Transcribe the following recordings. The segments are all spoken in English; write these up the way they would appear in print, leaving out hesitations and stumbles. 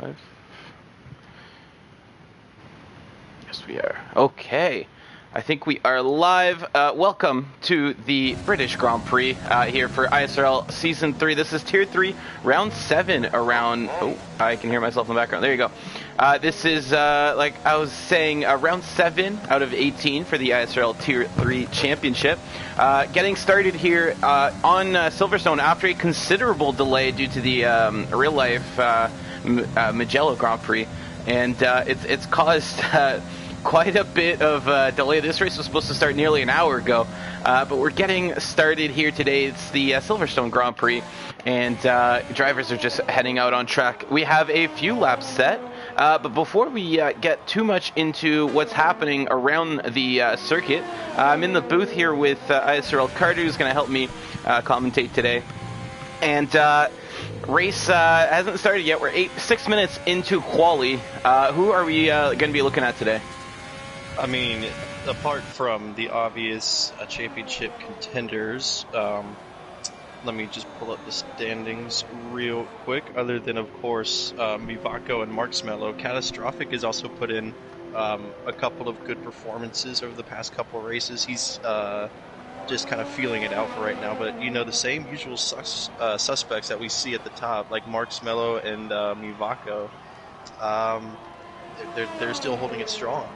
Live. Yes, we are. Okay. I think we are live. Welcome to the British Grand Prix here for ISRL Season 3. This is Tier 3, Round 7 around... Oh, I can hear myself in the background. There you go. This is, like I was saying, Round 7 out of 18 for the ISRL Tier 3 Championship. Getting started here on Silverstone after a considerable delay due to the real-life Mugello Grand Prix. And it's caused... quite a bit of delay. This race was supposed to start nearly an hour ago, but we're getting started here today. It's the Silverstone Grand Prix, and drivers are just heading out on track. We have a few laps set, but before we get too much into what's happening around the circuit, I'm in the booth here with ISRL Carter, who's going to help me commentate today. And race hasn't started yet. We're 6 minutes into quali. Who are we going to be looking at today? I mean, apart from the obvious championship contenders, let me just pull up the standings real quick. Other than, of course, Mivako and Marksmello, Catastrophic has also put in a couple of good performances over the past couple of races. He's just kind of feeling it out for right now. But, you know, the same usual suspects that we see at the top, like Marksmello and Mivako, they're still holding it strong.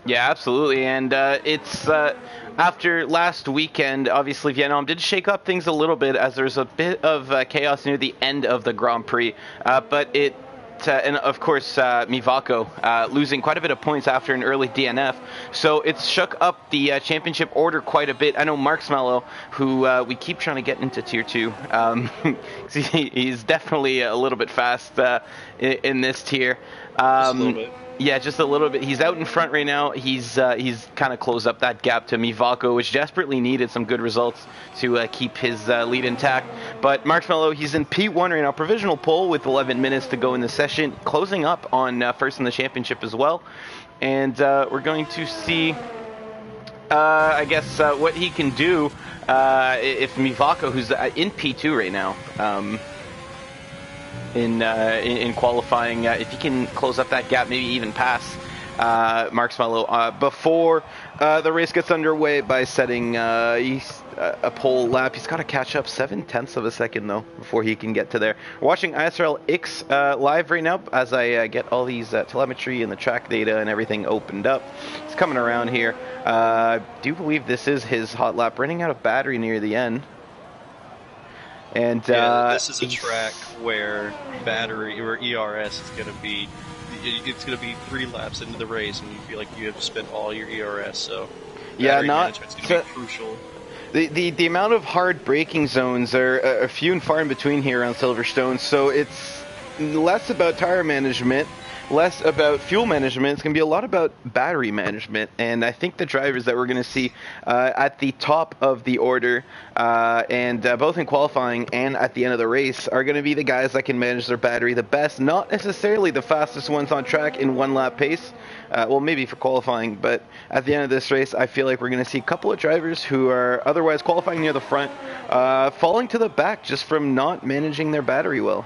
Yeah, absolutely, and it's after last weekend, obviously Vietnam did shake up things a little bit as there's a bit of chaos near the end of the Grand Prix, but it, and of course Mivako losing quite a bit of points after an early DNF, so it's shook up the championship order quite a bit. I know Marksmello, who we keep trying to get into Tier 2, he's definitely a little bit fast in this tier. Just a little bit. Yeah, just a little bit. He's out in front right now. He's kind of closed up that gap to Mivako, which desperately needed some good results to keep his lead intact. But Marksmello, he's in P1 right now, provisional pole with 11 minutes to go in the session, closing up on first in the championship as well. And we're going to see, I guess, what he can do if Mivako, who's in P2 right now, in qualifying, if he can close up that gap, maybe even pass Marksmello before the race gets underway by setting a pole lap. He's got to catch up 0.7 of a second though before he can get to there. We're watching ISRL X live right now as I get all these telemetry and the track data and everything opened up. He's coming around here. I do believe this is his hot lap, running out of battery near the end. And yeah, this is a track where battery or ERS is going to be, it's going to be 3 laps into the race, and you feel like you have spent all your ERS. So yeah, management's going to be crucial. The amount of hard braking zones are few and far in between here on Silverstone, so it's less about tire management, less about fuel management. It's going to be a lot about battery management, and I think the drivers that we're going to see at the top of the order, and both in qualifying and at the end of the race, are going to be the guys that can manage their battery the best. Not necessarily the fastest ones on track in one lap pace, well, maybe for qualifying, but at the end of this race, I feel like we're going to see a couple of drivers who are otherwise qualifying near the front, falling to the back just from not managing their battery well.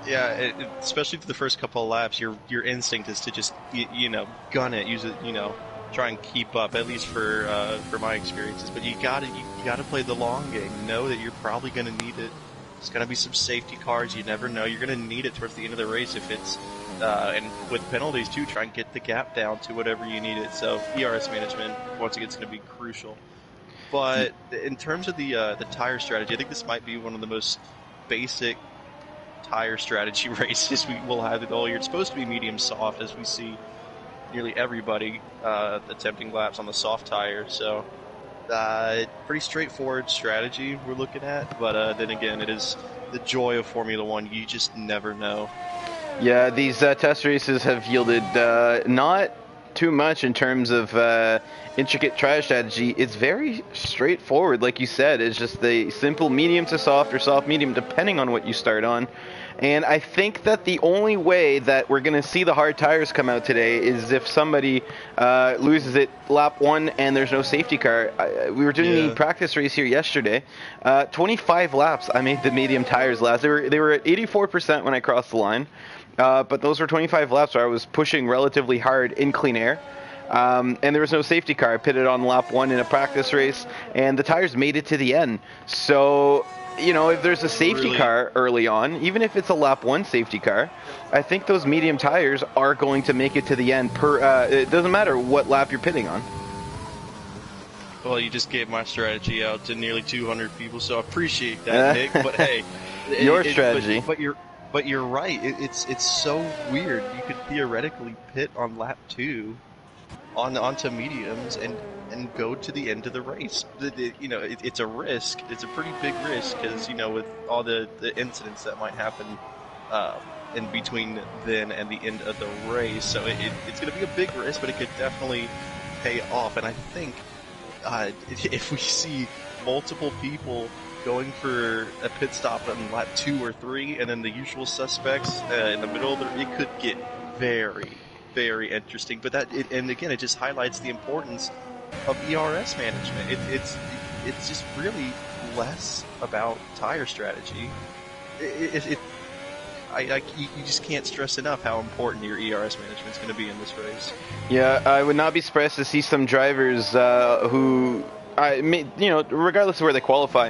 Yeah, especially for the first couple of laps, your instinct is to just you know, gun it, use it, you know, try and keep up. At least for my experiences. But you gotta play the long game. Know that you're probably gonna need it. There's gonna be some safety cars. You never know. You're gonna need it towards the end of the race if it's and with penalties too. Try and get the gap down to whatever you need it. So ERS management once again is gonna be crucial. But in terms of the tire strategy, I think this might be one of the most basic tire strategy races we will have it all year. It's supposed to be medium soft, as we see nearly everybody attempting laps on the soft tire. So pretty straightforward strategy we're looking at, but then again, it is the joy of Formula One. You just never know. Yeah, these test races have yielded not too much in terms of intricate tire strategy. It's very straightforward, like you said. It's just the simple medium to soft or soft medium, depending on what you start on. And I think that the only way that we're going to see the hard tires come out today is if somebody loses it lap 1 and there's no safety car. We were doing the practice race here yesterday. 25 laps I made the medium tires last. They were at 84% when I crossed the line. but those were 25 laps where I was pushing relatively hard in clean air. And there was no safety car. I pitted on lap 1 in a practice race, and the tires made it to the end. So, you know, if there's a safety car early on, even if it's a lap 1 safety car, I think those medium tires are going to make it to the end. It doesn't matter what lap you're pitting on. Well, you just gave my strategy out to nearly 200 people, so I appreciate that, Nick. But hey, your strategy. But you're right. It's so weird. You could theoretically pit on lap 2 onto mediums and go to the end of the race. You know, it's a risk. It's a pretty big risk because, you know, with all the incidents that might happen in between then and the end of the race. So it's going to be a big risk, but it could definitely pay off. And I think if we see multiple people going for a pit stop on lap 2 or 3, and then the usual suspects in the middle of it could get very, very interesting. But and again, it just highlights the importance of ERS management. It's just really less about tire strategy. You just can't stress enough how important your ERS management is going to be in this race. Yeah, I would not be surprised to see some drivers who, regardless of where they qualify,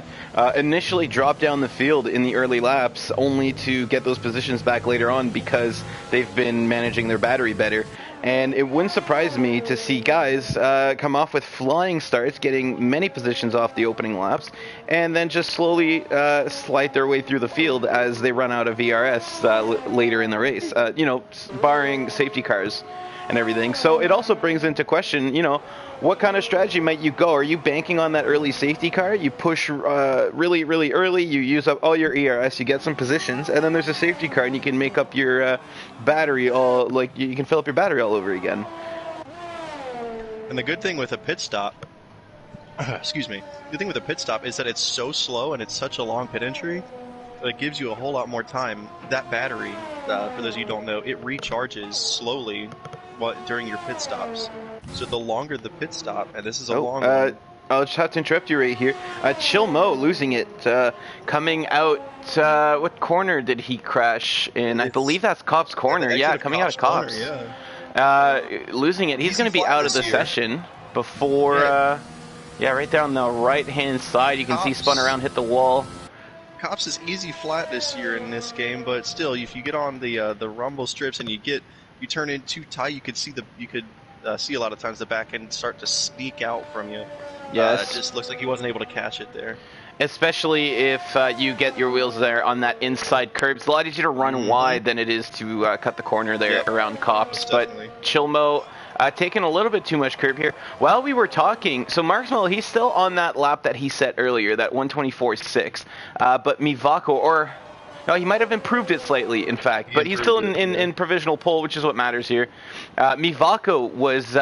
initially drop down the field in the early laps, only to get those positions back later on because they've been managing their battery better. And it wouldn't surprise me to see guys come off with flying starts, getting many positions off the opening laps, and then just slowly slide their way through the field as they run out of ERS later in the race, barring safety cars and everything. So it also brings into question, what kind of strategy might you go? Are you banking on that early safety car? You push really, really early, you use up all your ERS, you get some positions, and then there's a safety car and you can make up your battery you can fill up your battery all over again. And the good thing with a pit stop, excuse me, the good thing with a pit stop is that it's so slow and it's such a long pit entry that it gives you a whole lot more time. That battery, for those of you who don't know, it recharges slowly during your pit stops. So the longer the pit stop, and this is a long one. I'll just have to interrupt you right here. Chill Mo losing it, coming out. What corner did he crash in? I believe that's Cops Corner. Yeah, coming out of Cops. Corner, yeah. Losing it. He's going to be out of the session before. Right there on the right-hand side. You can see spun around, hit the wall. Cops is easy flat this year in this game, but still, if you get on the rumble strips and you turn in too tight, you could see a lot of times the back end start to sneak out from you. Yes. It just looks like he wasn't able to catch it there. Especially if you get your wheels there on that inside curb. It's a lot easier to run wide than it is to cut the corner there around Cops. But Chilmo taking a little bit too much curb here. While we were talking, so Marksmell, he's still on that lap that he set earlier, that 124.6. But Mivako, no, he might have improved it slightly, in fact, but he's still in provisional pole, which is what matters here. Mivako was,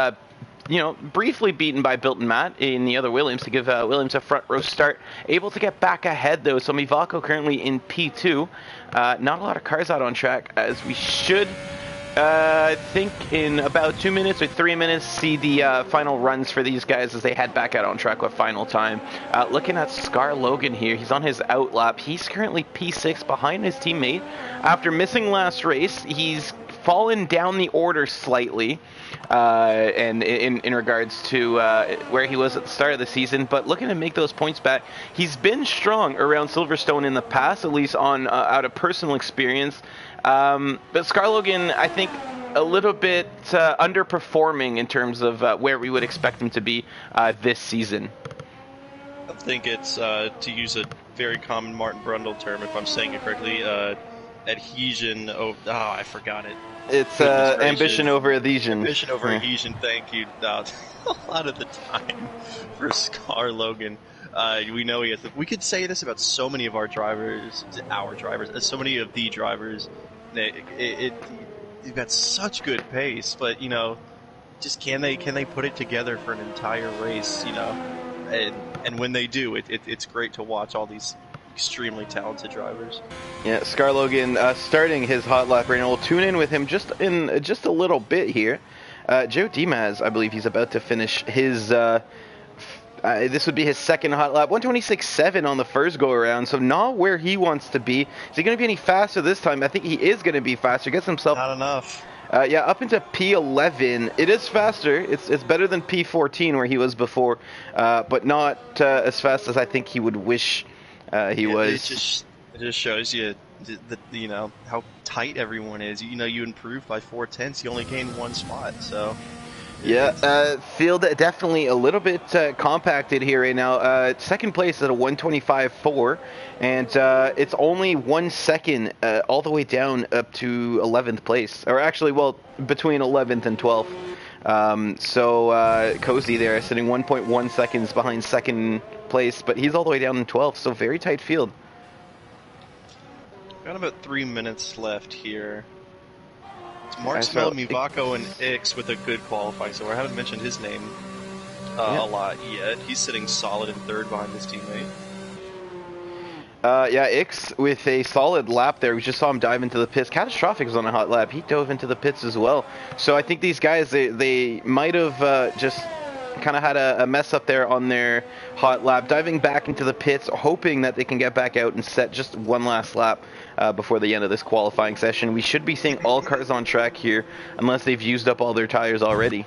briefly beaten by Bilton Matt in the other Williams to give Williams a front row start. Able to get back ahead, though, so Mivako currently in P2. Not a lot of cars out on track, as we should, I think in about 2 minutes or 3 minutes, see the final runs for these guys as they head back out on track with final time. Looking at Scar Logan here, he's on his out lap. He's currently P6 behind his teammate. After missing last race, he's fallen down the order slightly, and in regards to where he was at the start of the season, but looking to make those points back. He's been strong around Silverstone in the past, at least on out of personal experience. But Scar Logan, I think, a little bit underperforming in terms of where we would expect him to be this season. I think it's, to use a very common Martin Brundle term, if I'm saying it correctly, adhesion. I forgot it. It's ambition over adhesion. Ambition over adhesion, thank you. A lot of the time for Scar Logan. We know he has. We could say this about so many of our drivers, so many of the drivers. You've got such good pace, but just can they put it together for an entire race? And when they do, it's great to watch all these extremely talented drivers. Yeah, Scar Logan starting his hot lap right now. We'll tune in with him just a little bit here. Joe Dimas, I believe he's about to finish his This would be his second hot lap. 126.7 on the first go around, so not where he wants to be. Is he going to be any faster this time? I think he is going to be faster. Gets himself Not enough. yeah, up into P11. It is faster. It's better than P14 where he was before, but not as fast as I think he would wish he was. It just shows you you know how tight everyone is. You know, you improve by 4/10. You only gain one spot, so. Yeah, field definitely a little bit compacted here right now. Second place at a 125.4, and it's only 1 second all the way down up to 11th place, or actually, well, between 11th and 12th. So Cozy there sitting 1.1 seconds behind second place, but he's all the way down in 12th, so very tight field. Got about 3 minutes left here. Marksville, Mivako, and Ix with a good qualifying, so I haven't mentioned his name a lot yet. He's sitting solid in third behind his teammate. Yeah, Ix with a solid lap there. We just saw him dive into the pits. Catastrophic was on a hot lap. He dove into the pits as well. So I think these guys, they might have just kind of had a mess up there on their hot lap, diving back into the pits, hoping that they can get back out and set just one last lap before the end of this qualifying session. We should be seeing all cars on track here, unless they've used up all their tires already.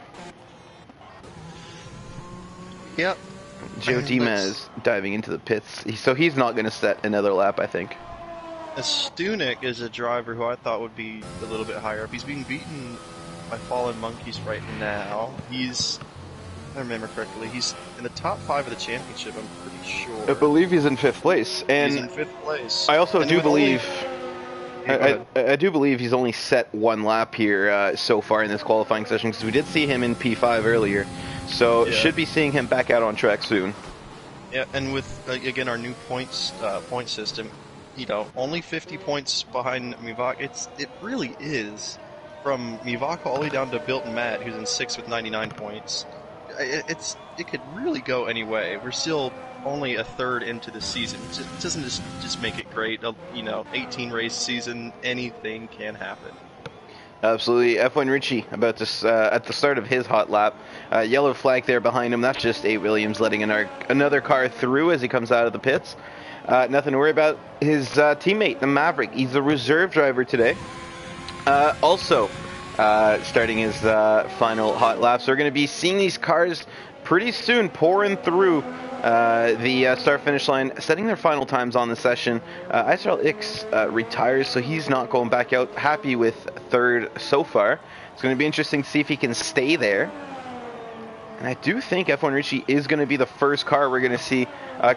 Yep. Joe Dimas diving into the pits, so he's not going to set another lap, I think. Stunek is a driver who I thought would be a little bit higher up. He's being beaten by Fallen Monkeys right now. If I remember correctly, he's in the top 5 of the championship, I'm pretty sure. I believe he's in 5th place. And he's in 5th place. I also do believe... I do believe he's only set one lap here so far in this qualifying session, because we did see him in P5 earlier. So should be seeing him back out on track soon. Yeah, and with, again, our new point system, you know, only 50 points behind Mivako. It really is. From Mivako all the way down to Built and Matt, who's in 6th with 99 points. It could really go any way. We're still only a third into the season. It doesn't just make it great. You know, 18 race season, anything can happen. Absolutely. F1 Richie about to at the start of his hot lap. Yellow flag there behind him. That's just A. Williams letting another car through as he comes out of the pits. Nothing to worry about. His teammate, the Maverick, he's the reserve driver today. Also, starting his final hot lap. So we're going to be seeing these cars pretty soon pouring through the start-finish line, setting their final times on the session. ISRL Ix retires, so he's not going back out. Happy with third so far. It's going to be interesting to see if he can stay there. And I do think F1 Richie is going to be the first car we're going to see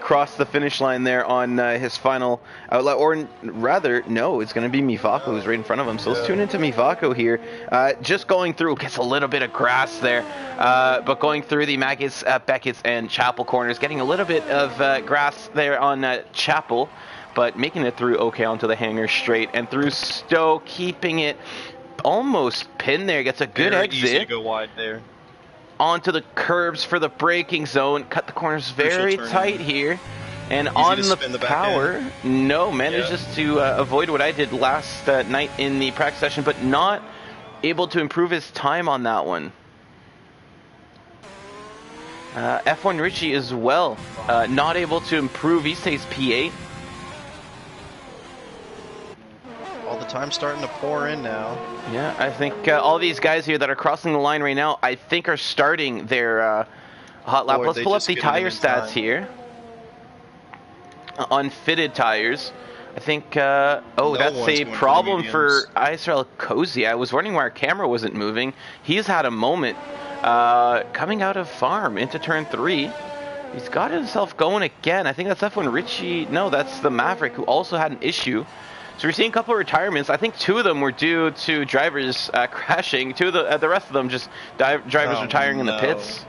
cross the finish line there on his final outlet. Or rather, no, it's going to be Mivako who's right in front of him. So let's tune into Mivako here. Just going through, gets a little bit of grass there. But going through the Maggots, Beckett's, and Chapel corners, getting a little bit of grass there on Chapel. But making it through okay onto the hangar straight. And through Stowe, keeping it almost pinned there. Gets a good exit. Easy to go wide there. Onto the curbs for the braking zone. Cut the corners very tight here. And easy on the power, no, manages to avoid what I did last night in the practice session, but not able to improve his time on that one. F1 Richie as well, not able to improve. He stays P8. All the time starting to pour in now. Yeah, I think all these guys here that are crossing the line right now, I think are starting their hot lap. Let's pull up the tire stats here. Unfitted tires. I think, that's a problem for ISRL Cozy. I was wondering why our camera wasn't moving. He's had a moment coming out of farm into turn 3. He's got himself going again. I think that's F1 Richie. No, that's the Maverick, who also had an issue. So we're seeing a couple of retirements. I think 2 of them were due to drivers crashing. 2 of the rest of them just drivers retiring in the pits.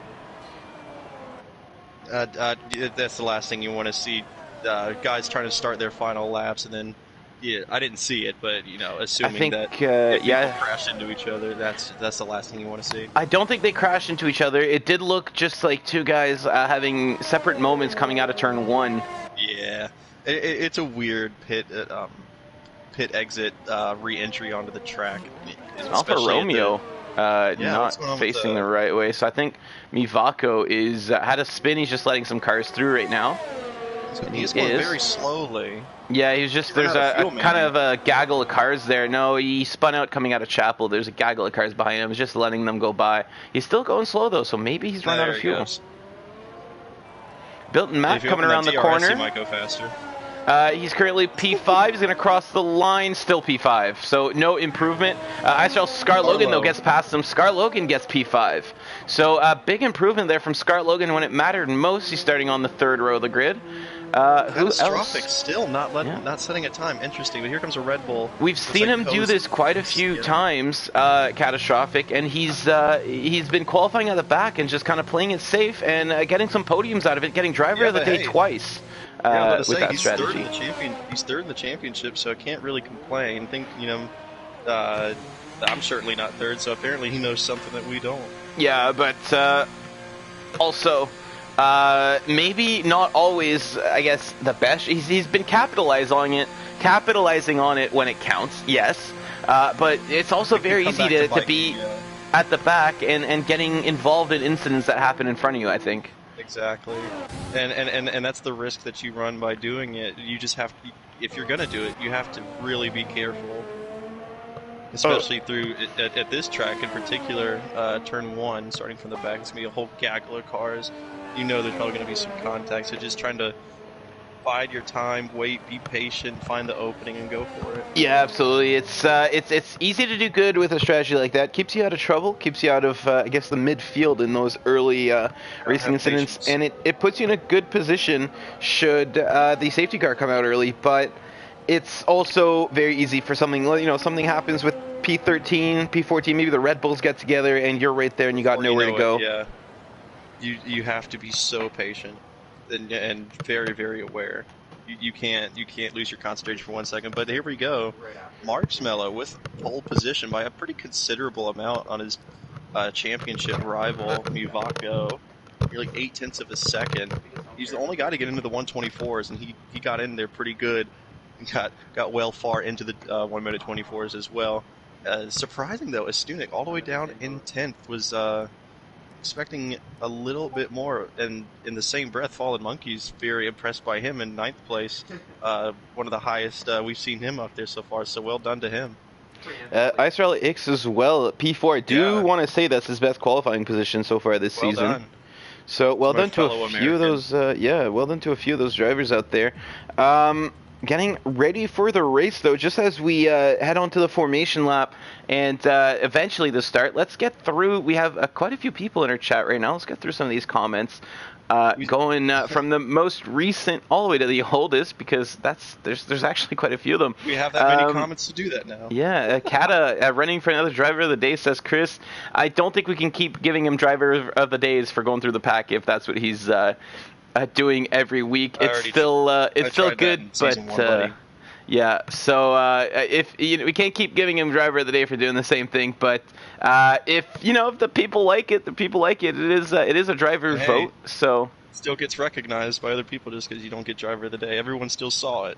That's the last thing you want to see. Guys trying to start their final laps, and then I didn't see it, but you know, assuming that people crash into each other, that's the last thing you want to see. I don't think they crashed into each other. It did look just like 2 guys having separate moments coming out of turn 1. Yeah, it's a weird pit exit re-entry onto the track. Alfa Romeo not facing the right way. So I think Mivako is had a spin. He's just letting some cars through right now. He's going very slowly. Yeah, he's just, there's a kind of a gaggle of cars there. No, he spun out coming out of Chapel. There's a gaggle of cars behind him. He's just letting them go by. He's still going slow, though, so maybe he's run out of fuel. Bilton Matt coming around the corner. He might go faster. He's currently P5. He's going to cross the line, still P5. So no improvement. ISRL Scar Logan, though, gets past him. Scar Logan gets P5. So big improvement there from Scar Logan when it mattered most. He's starting on the third row of the grid. Catastrophic still not setting a time. Interesting, but here comes a Red Bull. We've seen him do this quite a few times, Catastrophic, and he's been qualifying at the back and just kind of playing it safe and getting some podiums out of it, getting driver of the day twice. With that strategy. He's third in the championship, so I can't really complain. I'm certainly not third, so apparently he knows something that we don't. Yeah, but also, maybe not always, I guess, the best. He's been capitalizing on it when it counts, yes. But it's also very easy to be at the back and getting involved in incidents that happen in front of you, I think. Exactly, and that's the risk that you run by doing it. You just have to, if you're gonna do it, you have to really be careful, especially through at this track in particular. Turn 1, starting from the back, it's gonna be a whole gaggle of cars. You know there's probably gonna be some contact, so just trying to bide your time, wait, be patient, find the opening, and go for it. Yeah, absolutely. It's easy to do good with a strategy like that. Keeps you out of trouble, keeps you out of, I guess, the midfield in those early racing incidents, and it puts you in a good position should the safety car come out early. But it's also very easy for something, something happens with P13, P14, maybe the Red Bulls get together, and you're right there, and you got nowhere to go. Yeah, you have to be so patient. And very, very aware. You can't lose your concentration for 1 second. But here we go. Marshmello with pole position by a pretty considerable amount on his championship rival Mivako. You're like 0.8 of a second. He's the only guy to get into the 124s, and he got in there pretty good. And got well far into the 1 minute 24s as well. Surprising though, Estunik all the way down in 10th was. Expecting a little bit more, and in the same breath, Fallen Monkey's very impressed by him in 9th place. One of the highest we've seen him up there so far, so well done to him. ISRL X as well, P4. I do want to say that's his best qualifying position so far this season. Done. So well done to a few of those. Well done to a few of those drivers out there. Getting ready for the race, though, just as we head on to the formation lap and eventually the start. Let's get through. We have quite a few people in our chat right now. Let's get through some of these comments. Going from the most recent all the way to the oldest, because there's actually quite a few of them. We have that many comments to do that now. Yeah, Kata running for another driver of the day, says Chris. I don't think we can keep giving him driver of the days for going through the pack if that's what he's doing every week. It's still good, but yeah. So if we can't keep giving him driver of the day for doing the same thing, but if the people like it, It is a driver vote, so. Still gets recognized by other people just because you don't get driver of the day. Everyone still saw it.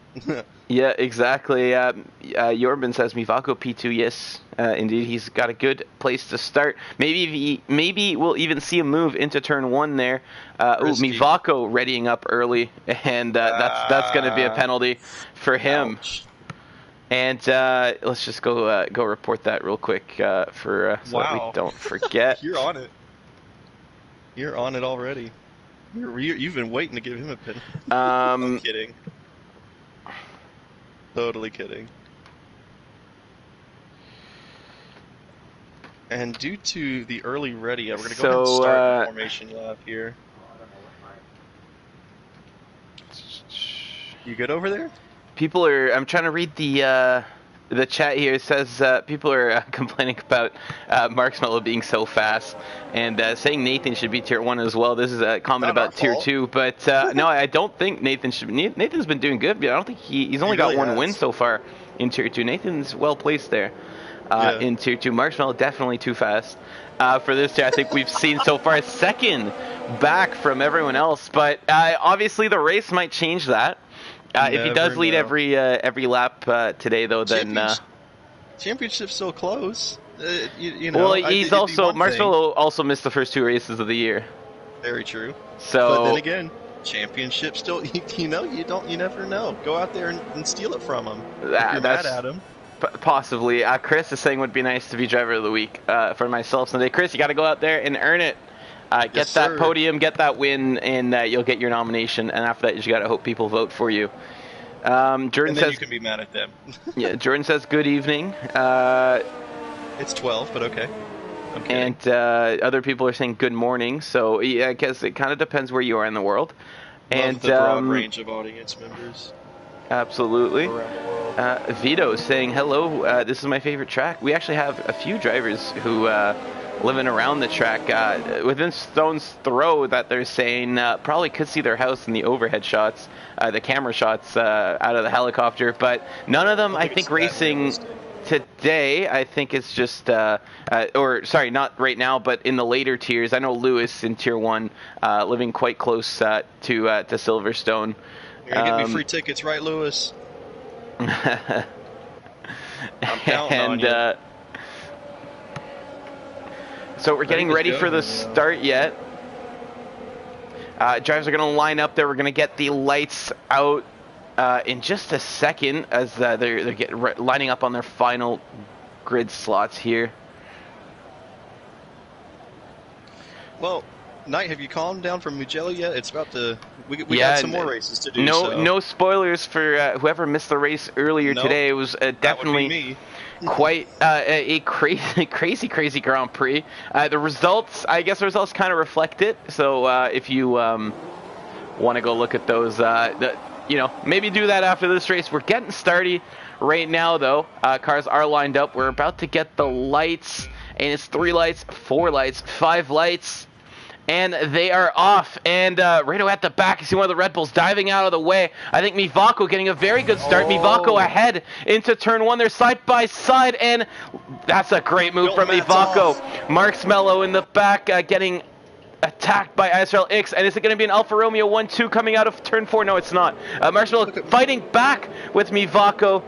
Yeah, exactly. Jorben says Mivako P2. Yes, indeed, he's got a good place to start. Maybe we'll even see a move into turn 1 there. Mivako readying up early, and that's going to be a penalty for him. Ouch. And let's just go report that real quick so that we don't forget. You're on it. You're on it already. You've been waiting to give him a pin. I'm kidding. Totally kidding. And due to the early ready, we're going to go ahead and start the formation lap here. You good over there? People are. I'm trying to read the chat here. It says people are complaining about Marshmello being so fast and saying Nathan should be tier 1 as well. This is a comment about tier 2, but no, I don't think Nathan should be. Nathan's been doing good, but I don't think he's only got one win so far in tier 2. Nathan's well placed there in tier 2. Marshmello definitely too fast for this tier. I think we've seen so far second back from everyone else, but obviously the race might change that. If he does lead every lap today, though, then championship's so close. you know, Well, it'd he's be also one thing. Marcelo also missed the first 2 races of the year. Very true. So, but then again, championship still. You know, you never know. Go out there and steal it from him. If you're mad at him. Possibly. Chris is saying it would be nice to be driver of the week for myself Sunday. Chris, you got to go out there and earn it. Get Yes, that sir. podium, get that win, and you'll get your nomination. And after that, you just got to hope people vote for you. Jordan And then says, you can be mad at them. yeah, Jordan says, good evening. It's 12, but okay. And other people are saying good morning. So yeah, I guess it kind of depends where you are in the world. Love the broad range of audience members. Absolutely. Around the world. Vito saying hello. This is my favorite track. We actually have a few drivers who living around the track within stone's throw that they're saying probably could see their house in the overhead shots, the camera shots out of the helicopter, but none of them I think racing today. I think it's just or sorry, not right now, but in the later tiers. I know Lewis in tier 1 living quite close to Silverstone. You're gonna get me free tickets, right, Lewis? I'm counting on you. So we're getting ready for the start yet. Drivers are going to line up there. We're going to get the lights out in just a second as they're lining up on their final grid slots here. Well, Knight, have you calmed down from Mugello yet? It's about to... We got some more races to do. No spoilers for whoever missed the race earlier today. It was definitely me. quite a crazy Grand Prix. The results kind of reflect it. So if you want to go look at those, maybe do that after this race. We're getting started right now, though. Cars are lined up. We're about to get the lights, and it's 3 lights, 4 lights, 5 lights. And they are off, and right at the back, you see one of the Red Bulls diving out of the way. I think Mivako getting a very good start. Mivako ahead into turn 1. They're side by side, and that's a great move from Mivako. Marks Mello in the back getting attacked by ISRL X, and is it going to be an Alfa Romeo 1-2 coming out of turn 4? No, it's not. Marks Mello fighting back with Mivako,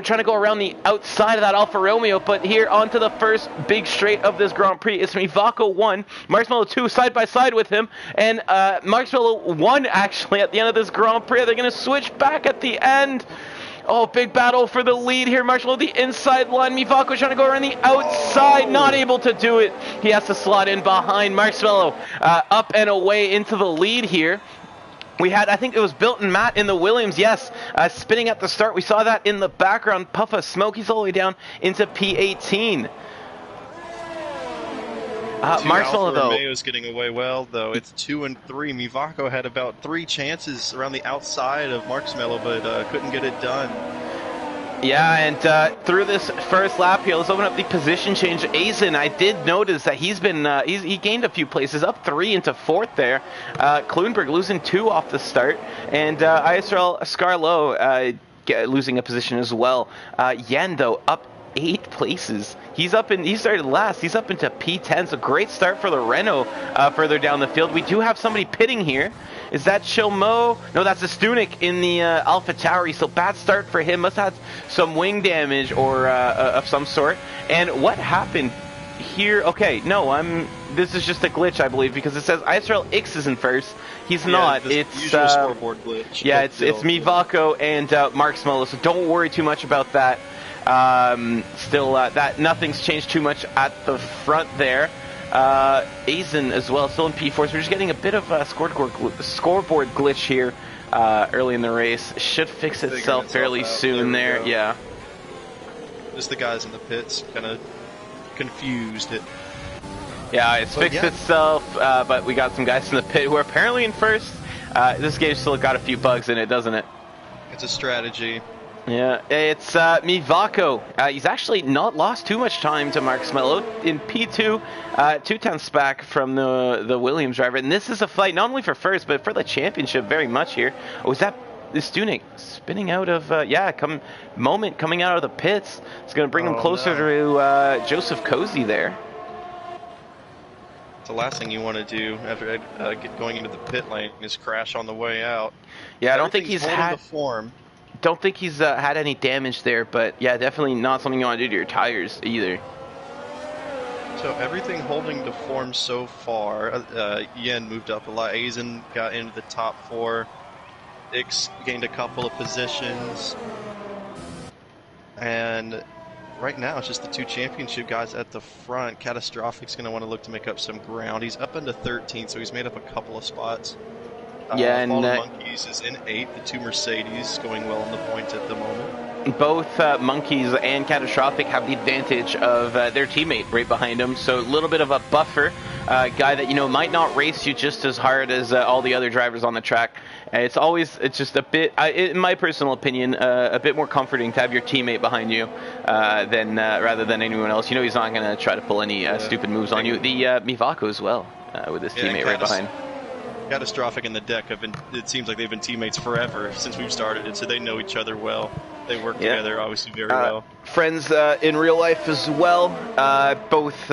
trying to go around the outside of that Alfa Romeo, but here onto the first big straight of this Grand Prix. It's Mivako 1, Marks Mello 2 side by side with him, and Marks Mello 1 actually at the end of this Grand Prix. They're going to switch back at the end. Oh, big battle for the lead here. Marshall the inside line. Mivako trying to go around the outside. Not able to do it. He has to slot in behind Marcelo. Up and away into the lead here. We had, I think it was Built and Matt in the Williams, yes, spinning at the start. We saw that in the background. Puff of smoke. He's all the way down into P18. Marcelo, though. Romeo's getting away well, though. It's 2 and 3. Mivako had about 3 chances around the outside of Marks Mello, but couldn't get it done. Yeah, and through this first lap here, let's open up the position change. Aizen, I did notice that he's been he gained a few places, up 3 into 4th there. Kluenberg losing 2 off the start, and ISRL Scarlo losing a position as well. Yen, though, up 8 places. He started last. He's up into P10. So great start for the Renault further down the field. We do have somebody pitting here. Is that Chilmo? No, that's a Stunik in the Alpha Tauri. So bad start for him. Must have had some wing damage or of some sort. And what happened here? Okay, no, this is just a glitch, I believe, because it says ISRL X is in first. He's not. It's usual scoreboard glitch. Yeah, it's Mivako and Marks Mello. So don't worry too much about that. That nothing's changed too much at the front there. Aizen as well, still in P4. So we're just getting a bit of a scoreboard glitch here early in the race. Should fix itself fairly soon there. Yeah. Just the guys in the pits kind of confused it. Yeah, it's fixed itself, but we got some guys in the pit who are apparently in first. This game's still got a few bugs in it, doesn't it? It's a strategy. Yeah, it's Mivako. He's actually not lost too much time to Marks Mello in P2, 2/10ths back from the Williams driver. And this is a fight not only for first, but for the championship very much here. Oh, is that the Stunik spinning out of, coming out of the pits. It's going to bring him closer to Joseph Cozy there. The last thing you want to do after going into the pit lane is crash on the way out. Yeah, I don't think he's had... the form. Don't think he's had any damage there, but yeah, definitely not something you want to do to your tires either. So everything holding to form so far. Yen moved up a lot. Aizen got into the top 4. Ix gained a couple of positions. And right now it's just the 2 championship guys at the front. Catastrophic's going to want to look to make up some ground. He's up into 13th, so he's made up a couple of spots. Yeah, and Fallen Monkeys is in 8th. The 2 Mercedes going well on the points at the moment. Both Monkeys and Catastrophic have the advantage of their teammate right behind them, so a little bit of a buffer, guy that, you know, might not race you just as hard as all the other drivers on the track. It's just a bit, in my personal opinion, a bit more comforting to have your teammate behind you than rather than anyone else. You know, he's not going to try to pull any stupid moves on you. The Mivako as well, with his teammate right behind. Catastrophic and the deck it seems like they've been teammates forever since we've started it, so they know each other well. They work together obviously very well. Friends in real life as well, both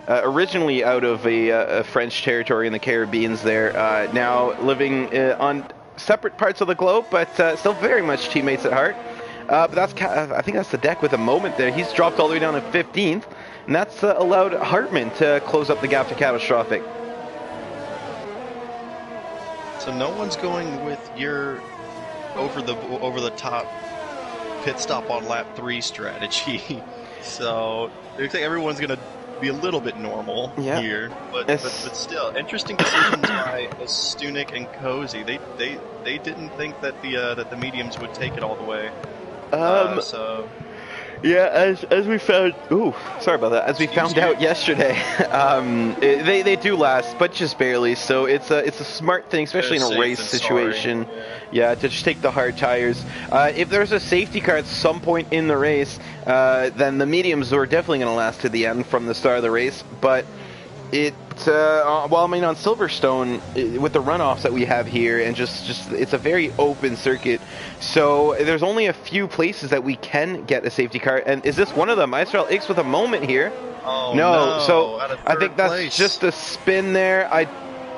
originally out of a French territory in the Caribbean there, now living on separate parts of the globe, but still very much teammates at heart. But I think that's the deck with a moment there. He's dropped all the way down to 15th, and that's allowed Hartman to close up the gap to Catastrophic. So no one's going with your over the top pit stop on lap 3 strategy. So I think everyone's going to be a little bit normal here, but still interesting decisions by Stunik and Cozy. They didn't think that the mediums would take it all the way. Yeah, as we found, sorry about that. As we found out yesterday, they do last, but just barely. So it's a smart thing, especially in a race situation. Yeah, to just take the hard tires. If there's a safety car at some point in the race, then the mediums are definitely going to last to the end from the start of the race. But on Silverstone, with the runoffs that we have here, and just it's a very open circuit, so there's only a few places that we can get a safety car, and is this one of them? ISRL X with a moment here. Oh, no. So I think that's just a spin there.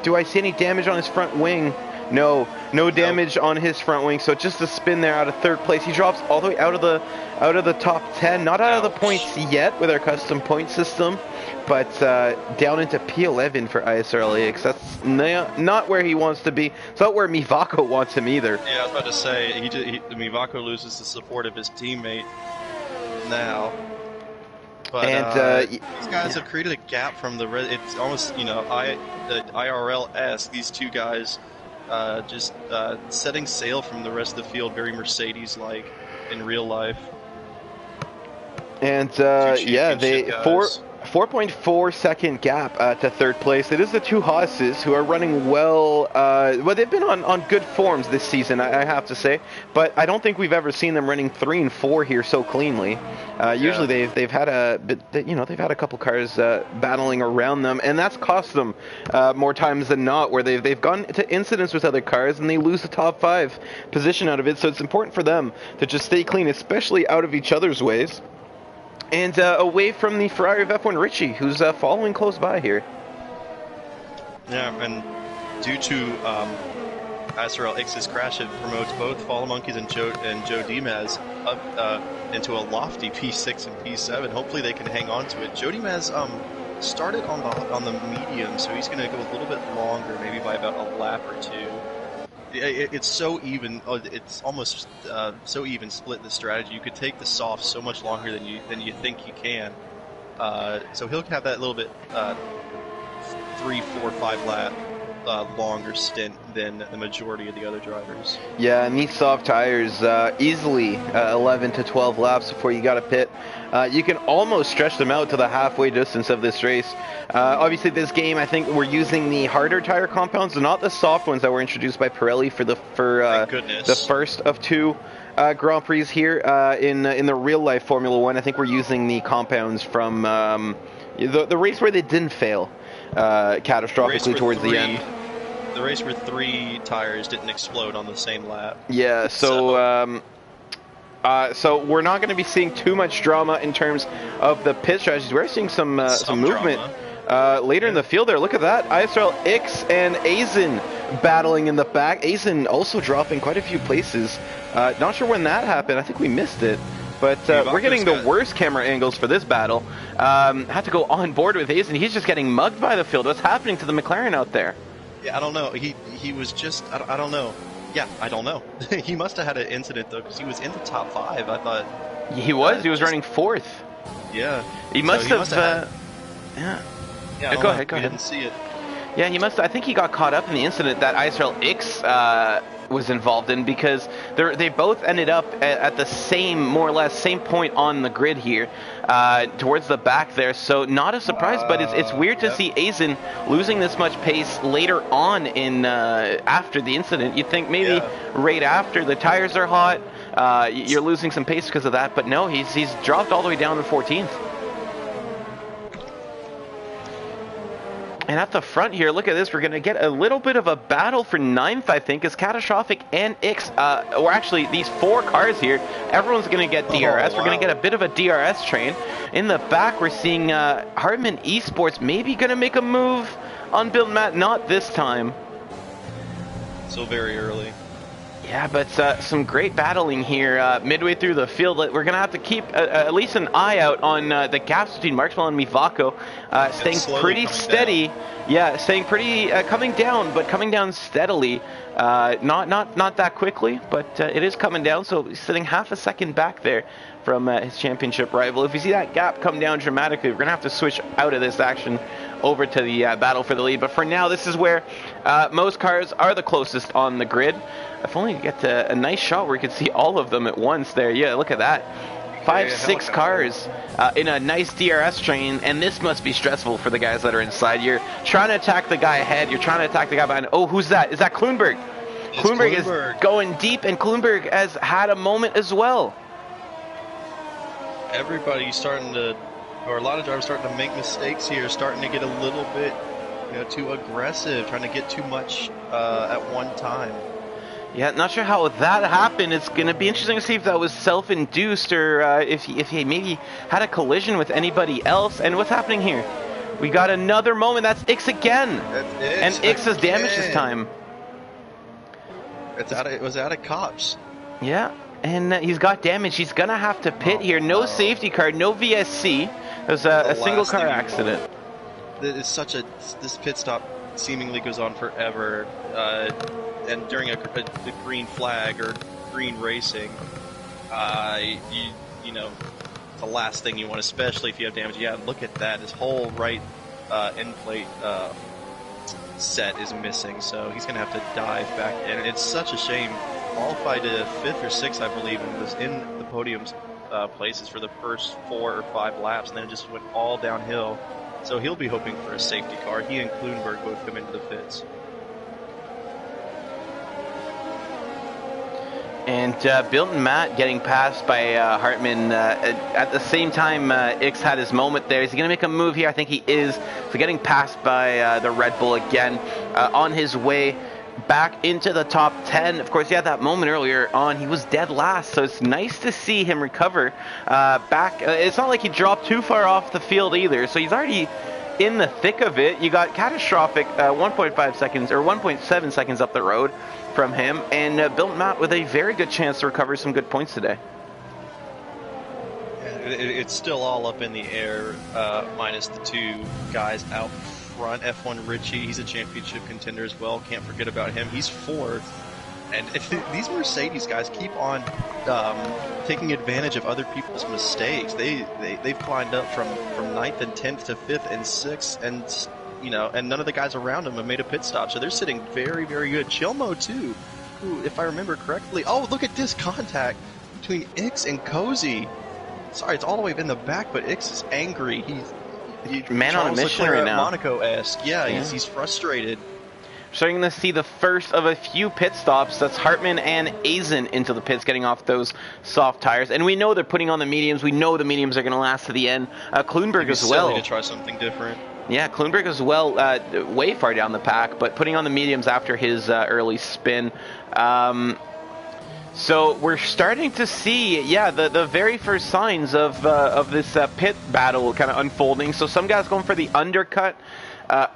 Do I see any damage on his front wing? No damage on his front wing, so just a spin there out of 3rd place. He drops all the way out of the top 10, not out of the points yet with our custom point system, but down into P11 for ISRL. That's not where he wants to be. It's not where Mivako wants him either. Yeah, I was about to say, Mivako loses the support of his teammate now. But these guys have created a gap from the it's almost, the IRL-esque, these 2 guys just setting sail from the rest of the field, very Mercedes-like in real life. And they 4.4 second gap to 3rd place. It is the 2 Haas's who are running well. They've been on good forms this season, I have to say. But I don't think we've ever seen them running 3 and 4 here so cleanly. Usually they've had they've had a couple cars battling around them, and that's cost them more times than not, where they've gone to incidents with other cars and they lose the top 5 position out of it. So it's important for them to just stay clean, especially out of each other's ways. And away from the Ferrari of F1 Richie, who's following close by here. Yeah, and due to ISRL X's crash, it promotes both Fallen Monkeys and Joe Dimaz up into a lofty P6 and P7. Hopefully they can hang on to it. Joe Dimaz started on the medium, so he's going to go a little bit longer, maybe by about a lap or 2. It's so even. It's almost so even split the strategy. You could take the soft so much longer than you think you can. So he'll have that little bit 3, 4, 5 lap longer stint than the majority of the other drivers. Yeah, and these soft tires easily 11 to 12 laps before you got to pit. You can almost stretch them out to the halfway distance of this race. Obviously, this game, I think we're using the harder tire compounds, not the soft ones that were introduced by Pirelli for the first of 2 Grand Prix here in the real life Formula 1. I think we're using the compounds from the race where they didn't fail catastrophically towards the end. The race where 3 tires didn't explode on the same lap. Yeah, so we're not going to be seeing too much drama in terms of the pit strategies. We're seeing some movement later in the field there. Look at that. ISRL X and Aizen battling in the back. Aizen also dropping quite a few places. Not sure when that happened. I think we missed it. But we're getting the worst camera angles for this battle. Had to go on board with Azen. He's just getting mugged by the field. What's happening to the McLaren out there? Yeah, I don't know. He was just, I don't know. Yeah, I don't know. He must have had an incident, though, because he was in the top 5, I thought. He was running 4th. Yeah. He must have yeah. Yeah, go ahead. Didn't see it. Yeah, he must. I think he got caught up in the incident that ISRL X was involved in, because they both ended up at the same, more or less, same point on the grid here, towards the back there. So not a surprise, but it's weird to see Azen losing this much pace later on in after the incident. You'd think maybe right after the tires are hot, you're losing some pace because of that, but no, he's dropped all the way down to 14th. And at the front here, look at this. We're going to get a little bit of a battle for 9th, I think, as Catastrophic and Ix, or actually these 4 cars here, everyone's going to get DRS. Wow. We're going to get a bit of a DRS train. In the back, we're seeing ISRL Esports maybe going to make a move on Built Matt. Not this time. So very early. Yeah, but some great battling here midway through the field. We're going to have to keep at least an eye out on the gaps between Markswell and Mivako, staying pretty steady. Down. Yeah, staying pretty, coming down, but coming down steadily. Not that quickly, but it is coming down, so he's sitting half a second back there from his championship rival. If you see that gap come down dramatically, we're going to have to switch out of this action over to the battle for the lead. But for now, this is where most cars are the closest on the grid. If only you get a nice shot where you can see all of them at once there. Yeah, look at that. 5-6 cars in a nice DRS train, and this must be stressful for the guys that are inside. You're trying to attack the guy ahead. You're trying to attack the guy behind. Oh, who's that? Is that Kloonberg? Kloonberg is going deep, and Kloonberg has had a moment as well. Everybody's starting to, or a lot of drivers starting to make mistakes here, starting to get a little bit, too aggressive, trying to get too much at one time. Yeah, not sure how that happened. It's going to be interesting to see if that was self-induced or if he maybe had a collision with anybody else. And what's happening here? We got another moment. That's Ix again. That's and Ix has damaged this time. It was out of cops. Yeah, and he's got damage. He's going to have to pit here. No safety car, no VSC. It was a single car accident. This pit stop seemingly goes on forever. And during a green flag or green racing, it's the last thing you want, especially if you have damage. Yeah, look at that. His whole right end plate set is missing, so he's going to have to dive back. And it's such a shame. Qualified to 5th or 6th, I believe, and was in the podium's places for the first 4 or 5 laps, and then it just went all downhill. So he'll be hoping for a safety car. He and Kloonberg both come into the pits. And Built and Matt getting passed by Hartman at the same time. Ix had his moment there. Is he going to make a move here? I think he is. So getting passed by the Red Bull again on his way back into the top 10. Of course, he had that moment earlier on. He was dead last, so it's nice to see him recover back. It's not like he dropped too far off the field either, so he's already in the thick of it. You got Catastrophic 1.5 seconds or 1.7 seconds up the road from him, and Built Matt with a very good chance to recover some good points today. It's still all up in the air, minus the 2 guys out front. F1 Richie, he's a championship contender as well. Can't forget about him. He's 4th. And these Mercedes guys keep on taking advantage of other people's mistakes. They've climbed up from 9th and 10th to 5th and 6th, and and none of the guys around them have made a pit stop, so they're sitting very, very good. Chilmo too, who, if I remember correctly, oh, look at this contact between Ix and Cozy. Sorry, it's all the way in the back, but Ix is angry. He's man on a mission right now. Monaco-esque. Yeah, he's frustrated. Starting to see the first of a few pit stops. That's Hartman and Azen into the pits, getting off those soft tires. And we know they're putting on the mediums. We know the mediums are going to last to the end. Kloonberg as well. To try something different. Yeah, Kloonberg as well, way far down the pack, but putting on the mediums after his early spin. So we're starting to see, the very first signs of this pit battle kind of unfolding. So some guys going for the undercut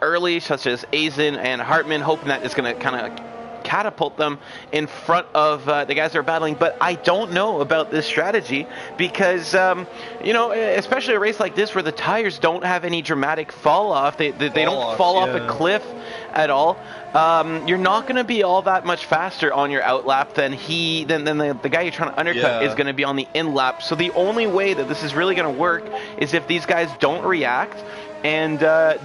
early, such as Azen and Hartman, hoping that it's going to kind of catapult them in front of the guys that are battling. But I don't know about this strategy because, you know, especially a race like this where the tires don't have any dramatic fall off. They don't fall off a cliff at all. You're not going to be all that much faster on your outlap than the guy you're trying to undercut is going to be on the in lap. So the only way that this is really going to work is if these guys don't react and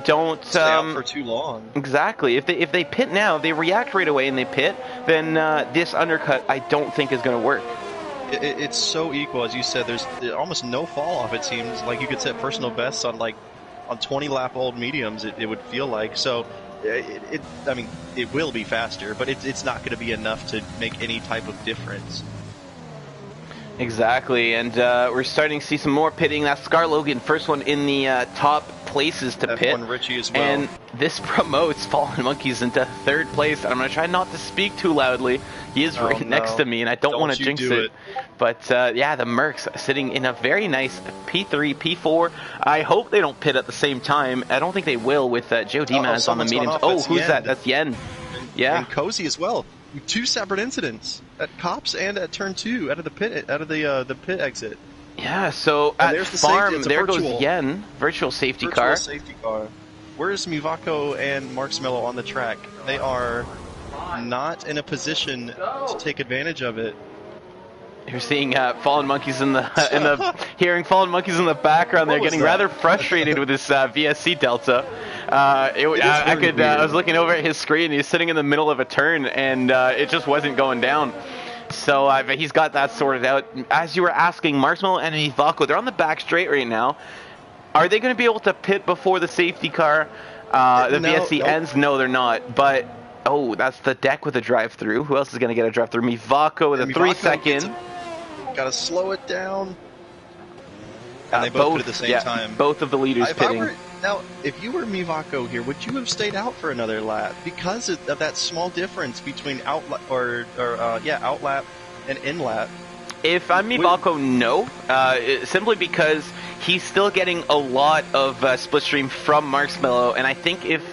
don't stay out for too long. Exactly. If they pit now, if they react right away and they pit, then this undercut I don't think is going to work. It's so equal, as you said. There's almost no fall off. It seems like you could set personal bests on 20 lap old mediums. It would feel like so. I mean, it will be faster, but it's not going to be enough to make any type of difference. Exactly, and we're starting to see some more pitting. That's Scar Logan, first one in the top places to pit. F1 Richie as well. And this promotes Fallen Monkeys into third place. And I'm going to try not to speak too loudly. He is right next to me, and I don't want to jinx it. But yeah, the Mercs sitting in a very nice P3, P4. I hope they don't pit at the same time. I don't think they will with Joe Dimas on the mediums. Oh, who's that? That's Yen. Yeah. And Cozy as well. Two separate incidents at Cops and at turn 2 out of the pit exit. Yeah, so at Farm, there goes Yen, virtual safety car. Where's Mivako and Marksmello on the track? They are not in a position to take advantage of it. You're seeing Fallen Monkeys hearing Fallen Monkeys in the background. They're getting rather frustrated with this VSC Delta. I was looking over at his screen. He's sitting in the middle of a turn, and it just wasn't going down. So he's got that sorted out. As you were asking, Marksmello and Mivako, they're on the back straight right now. Are they going to be able to pit before the safety car, VSC ends? No, they're not. But oh, that's the deck with a drive-through. Who else is going to get a drive-through? Mivako with a 3-second. Got to slow it down. And they both pit at the same time. Both of the leaders pitting. Now, if you were Mivako here, would you have stayed out for another lap because of that small difference between outlap and in lap? If I'm Mivako, no. Simply because he's still getting a lot of splitstream from Marksmello, and I think if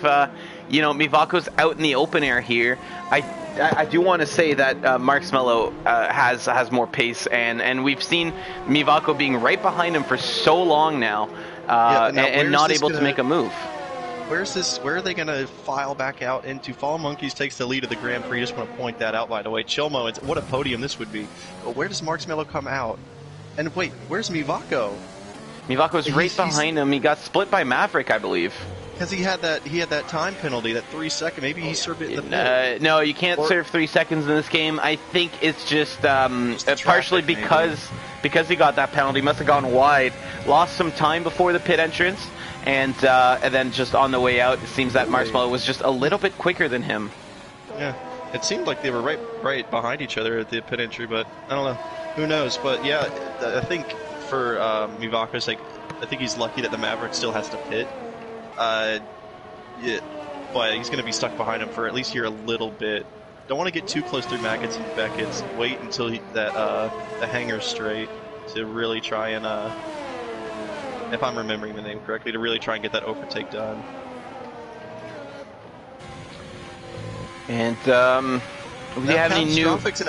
Mivako's out in the open air here, I do want to say that Marksmello has more pace, and we've seen Mivako being right behind him for so long now, and not able to make a move. Where are they going to file back out into? Fallen Monkeys takes the lead of the Grand Prix. Just want to point that out, by the way. Chilmo, what a podium this would be. But where does Marksmello come out? And wait, where's Mivako? Mivako's right behind him. He got split by Maverick, I believe. Because he had that time penalty, that 3-second. Maybe he served it in the pit. No, you can't serve 3 seconds in this game. I think it's just partially because he got that penalty. Must have gone wide, lost some time before the pit entrance, and then just on the way out, it seems that Marksmello was just a little bit quicker than him. Yeah, it seemed like they were right behind each other at the pit entry, but I don't know. Who knows? But yeah, I think for Mivako's sake, I think he's lucky that the Maverick still has to pit. But he's going to be stuck behind him for at least here a little bit. Don't want to get too close through Mackett's and Beckett's. Wait until the hanger's straight to really try and, if I'm remembering the name correctly, to really try and get that overtake done. And do you have any new? Catastrophics he's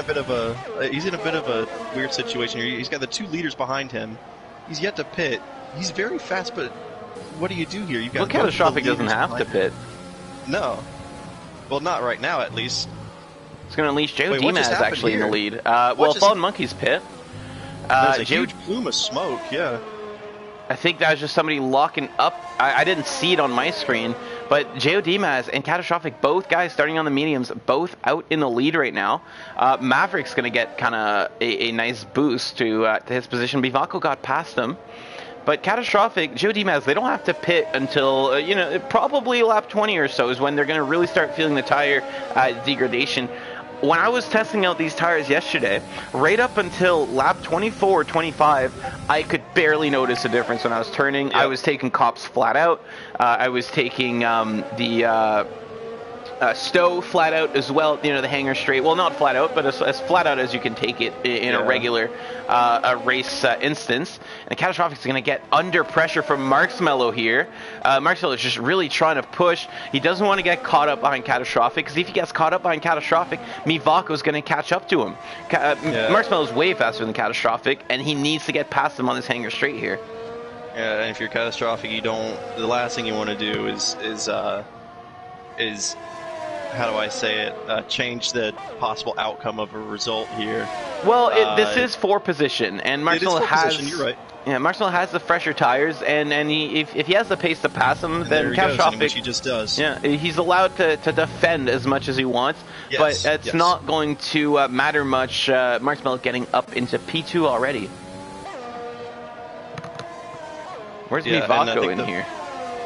in a bit of a weird situation here. He's got the 2 leaders behind him. He's yet to pit. He's very fast, but what do you do here? You've got Catastrophic doesn't have to pit. No. Well, not right now, at least. It's going to unleash Joe Dimas actually in the lead. Fallen Monkeys pit. There's a huge plume of smoke, yeah. I think that was just somebody locking up. I didn't see it on my screen, but Joe Dimas and Catastrophic, both guys starting on the mediums, both out in the lead right now. Maverick's going to get kind of a nice boost to his position. Mivako got past him. But Catastrophic, Joe Dimas, they don't have to pit until, probably lap 20 or so is when they're going to really start feeling the tire degradation. When I was testing out these tires yesterday, right up until lap 24 or 25, I could barely notice a difference when I was turning. Yep. I was taking Cops flat out. I was taking Stowe flat out as well, you know, the hanger straight. Well, not flat out, but as flat out as you can take it in a regular a race instance. And Catastrophic is going to get under pressure from Marksmello here. Marksmello is just really trying to push. He doesn't want to get caught up behind Catastrophic, because if he gets caught up behind Catastrophic, Mivako is going to catch up to him. Marksmello is way faster than Catastrophic, and he needs to get past him on this hanger straight here. Yeah, and if you're Catastrophic, you don't. The last thing you want to do is how do I say it? Change the possible outcome of a result here. Well, this is for position, and Marksmello has. Position, you're right. Yeah, Marksmello has the fresher tires, and if he has the pace to pass him, then Catastrophic. Which he just does. Yeah, he's allowed to defend as much as he wants, but it's not going to matter much. Marksmello getting up into P2 already. Where's Mivako in here?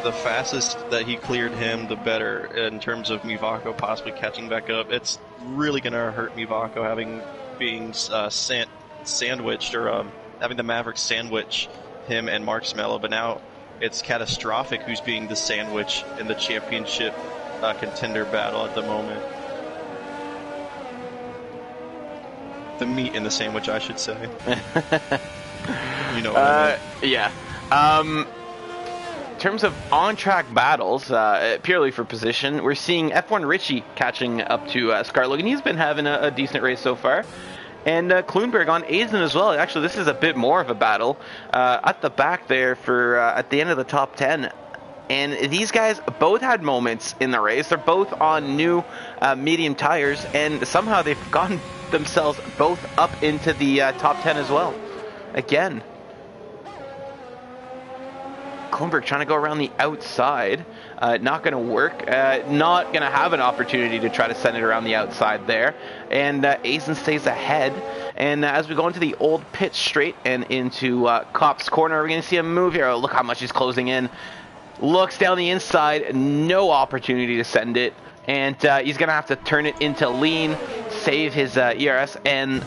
The fastest that he cleared him, the better in terms of Mivako possibly catching back up. It's really going to hurt Mivako being sandwiched, or having the Maverick sandwich him and Marksmello. But now it's Catastrophic who's being the sandwich in the championship contender battle at the moment. The meat in the sandwich, I should say. You know what I mean. Yeah. In terms of on-track battles, purely for position, we're seeing F1 Richie catching up to Scarlogan. He's been having a decent race so far. And Kloonberg on Aizen as well. Actually, this is a bit more of a battle at the back there for at the end of the top 10. And these guys both had moments in the race. They're both on new medium tires, and somehow they've gotten themselves both up into the top 10 as well. Again. Kloonberg trying to go around the outside, not going to work, not going to have an opportunity to try to send it around the outside there, and Aizen stays ahead. And as we go into the old pit straight and into Cop's corner, we're going to see a move here. Oh, look how much he's closing in. Looks down the inside, no opportunity to send it, and he's going to have to turn it into lean, save his ERS, and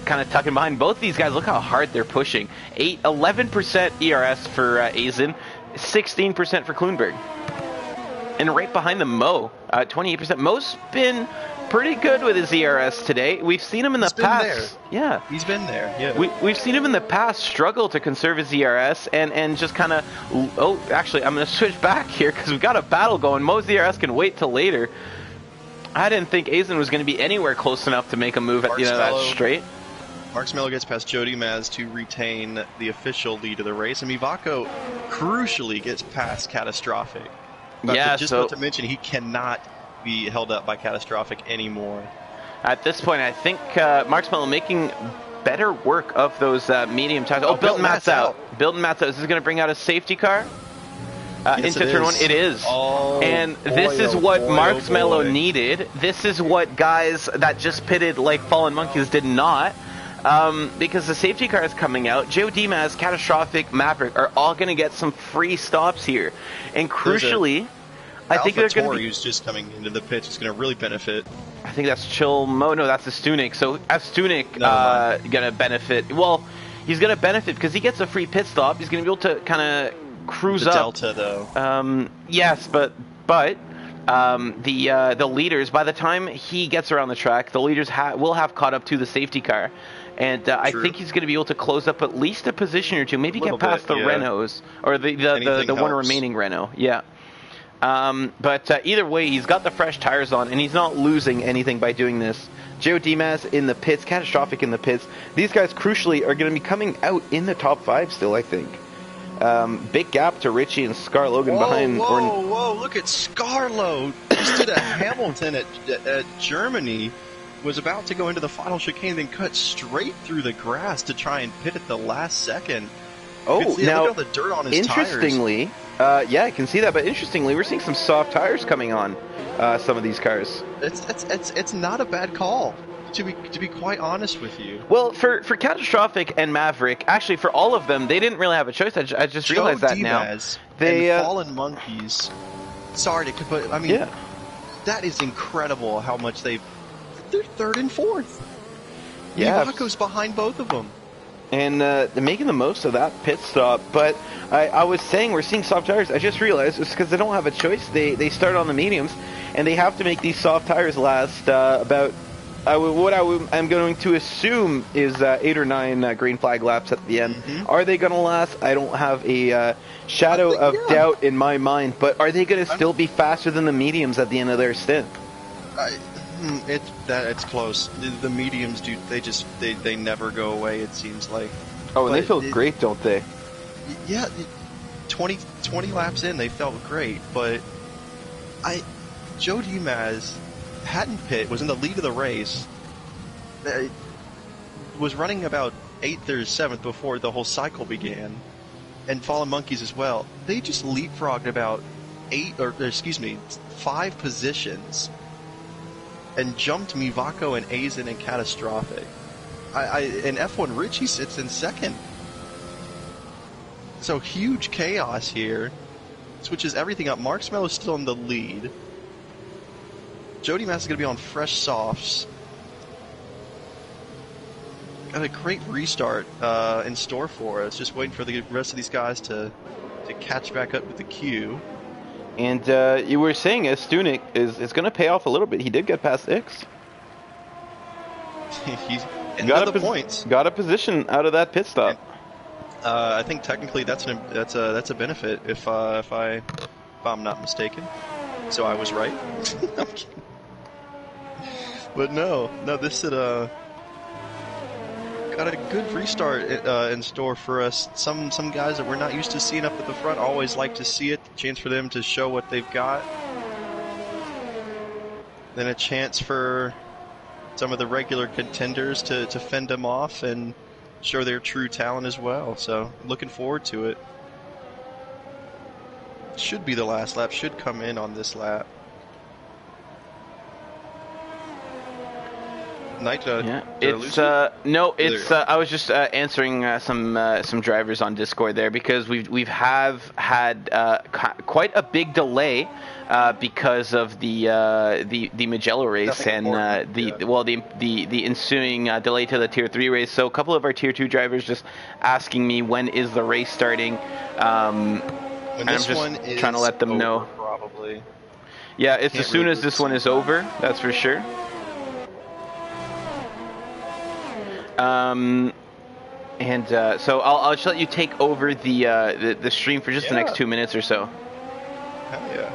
kind of tucking behind both these guys. Look how hard they're pushing. 11% ERS for Aizen, 16% for Kloonberg. And right behind them, Mo, 28%. Mo's been pretty good with his ERS today. We've seen him in the past. Yeah. He's been there, yeah. We've seen him in the past struggle to conserve his ERS and just kind of... Oh, actually, I'm going to switch back here because we've got a battle going. Mo's ERS can wait till later. I didn't think Aizen was going to be anywhere close enough to make a move at the end of that straight. Marksmello gets past Jody Maz to retain the official lead of the race, and Mivako crucially gets past Catastrophic. But not to mention, he cannot be held up by Catastrophic anymore. At this point, I think Marksmello making better work of those medium tires. Oh, Bilton Matt's out. Bilton Matt's out. Is this going to bring out a safety car? Yes, into turn one, it is. Oh, and this is what Marksmello needed. This is what guys that just pitted like Fallen Monkeys did not. Because the safety car is coming out. Joe Dimas, Catastrophic, Maverick are all going to get some free stops here. And crucially, I think they're going to be... who's just coming into the pits is going to really benefit. I think that's Chilmo. No, that's Astunik. So Astunik going to benefit. Well, he's going to benefit because he gets a free pit stop. He's going to be able to kind of cruise the up. Delta, though. Yes, but the leaders, by the time he gets around the track, the leaders will have caught up to the safety car. And I think he's going to be able to close up at least a position or two, maybe get past the Renaults, or the one remaining Renault. Yeah. But either way, he's got the fresh tires on, and he's not losing anything by doing this. Joe Dimas in the pits, Catastrophic in the pits. These guys, crucially, are going to be coming out in the top 5 still, I think. Big gap to Richie and Scarlogan behind. Whoa, look at Scarlo. Just did a Hamilton at Germany. Was about to go into the final chicane, then cut straight through the grass to try and pit at the last second. Oh, now look at all the dirt on his interestingly, yeah, I can see that. But interestingly, we're seeing some soft tires coming on some of these cars. It's not a bad call, to be quite honest with you. Well, for Catastrophic and Maverick, actually for all of them, they didn't really have a choice. I just realized that now. They Fallen Monkeys. Sorry to put. I mean, that is incredible how much they're third and fourth. Yeah, Mivako's behind both of them. and making the most of that pit stop. But I was saying we're seeing soft tires. I just realized it's because they don't have a choice. They start on the mediums, and they have to make these soft tires last about I'm going to assume is 8 or 9 green flag laps at the end. Are they going to last? I don't have a shadow of doubt in my mind. But are they going to still be faster than the mediums at the end of their stint? It's close. The mediums, dude, they never go away. It seems like. Oh, and they feel great, don't they? Yeah, 20 laps in, they felt great. But Joe Dimaz hadn't pit, was in the lead of the race, was running about 8th or 7th before the whole cycle began, and Fallen Monkeys as well. They just leapfrogged about 5 positions and jumped Mivako and Aizen and Catastrophic. In F1, Richie sits in 2nd. So huge chaos here. Switches everything up. Marshmallow's still in the lead. Jody Mass is going to be on fresh softs. Got a great restart in store for us. Just waiting for the rest of these guys to catch back up with the queue. And you were saying Stunik is going to pay off a little bit. He did get past Ix. He's got the points. Got a position out of that pit stop. I think technically that's a benefit if I'm not mistaken. So I was right. I'm kidding. But no, this had got a good restart in store for us. Some guys that we're not used to seeing up at the front always like to see it. Chance for them to show what they've got. Then a chance for some of the regular contenders to fend them off and show their true talent as well. So looking forward to it. Should be the last lap. Should come in on this lap. Yeah, it's no, it's I was just answering some drivers on Discord there because we've had quite a big delay because of the Magello race and the ensuing delay to the Tier 3 race. So a couple of our Tier 2 drivers just asking me when is the race starting. And I'm just trying to let them know. Probably. Yeah, it's as soon as this one is over. That's for sure. So I'll just let you take over the stream for just the next 2 minutes or so. Hell yeah.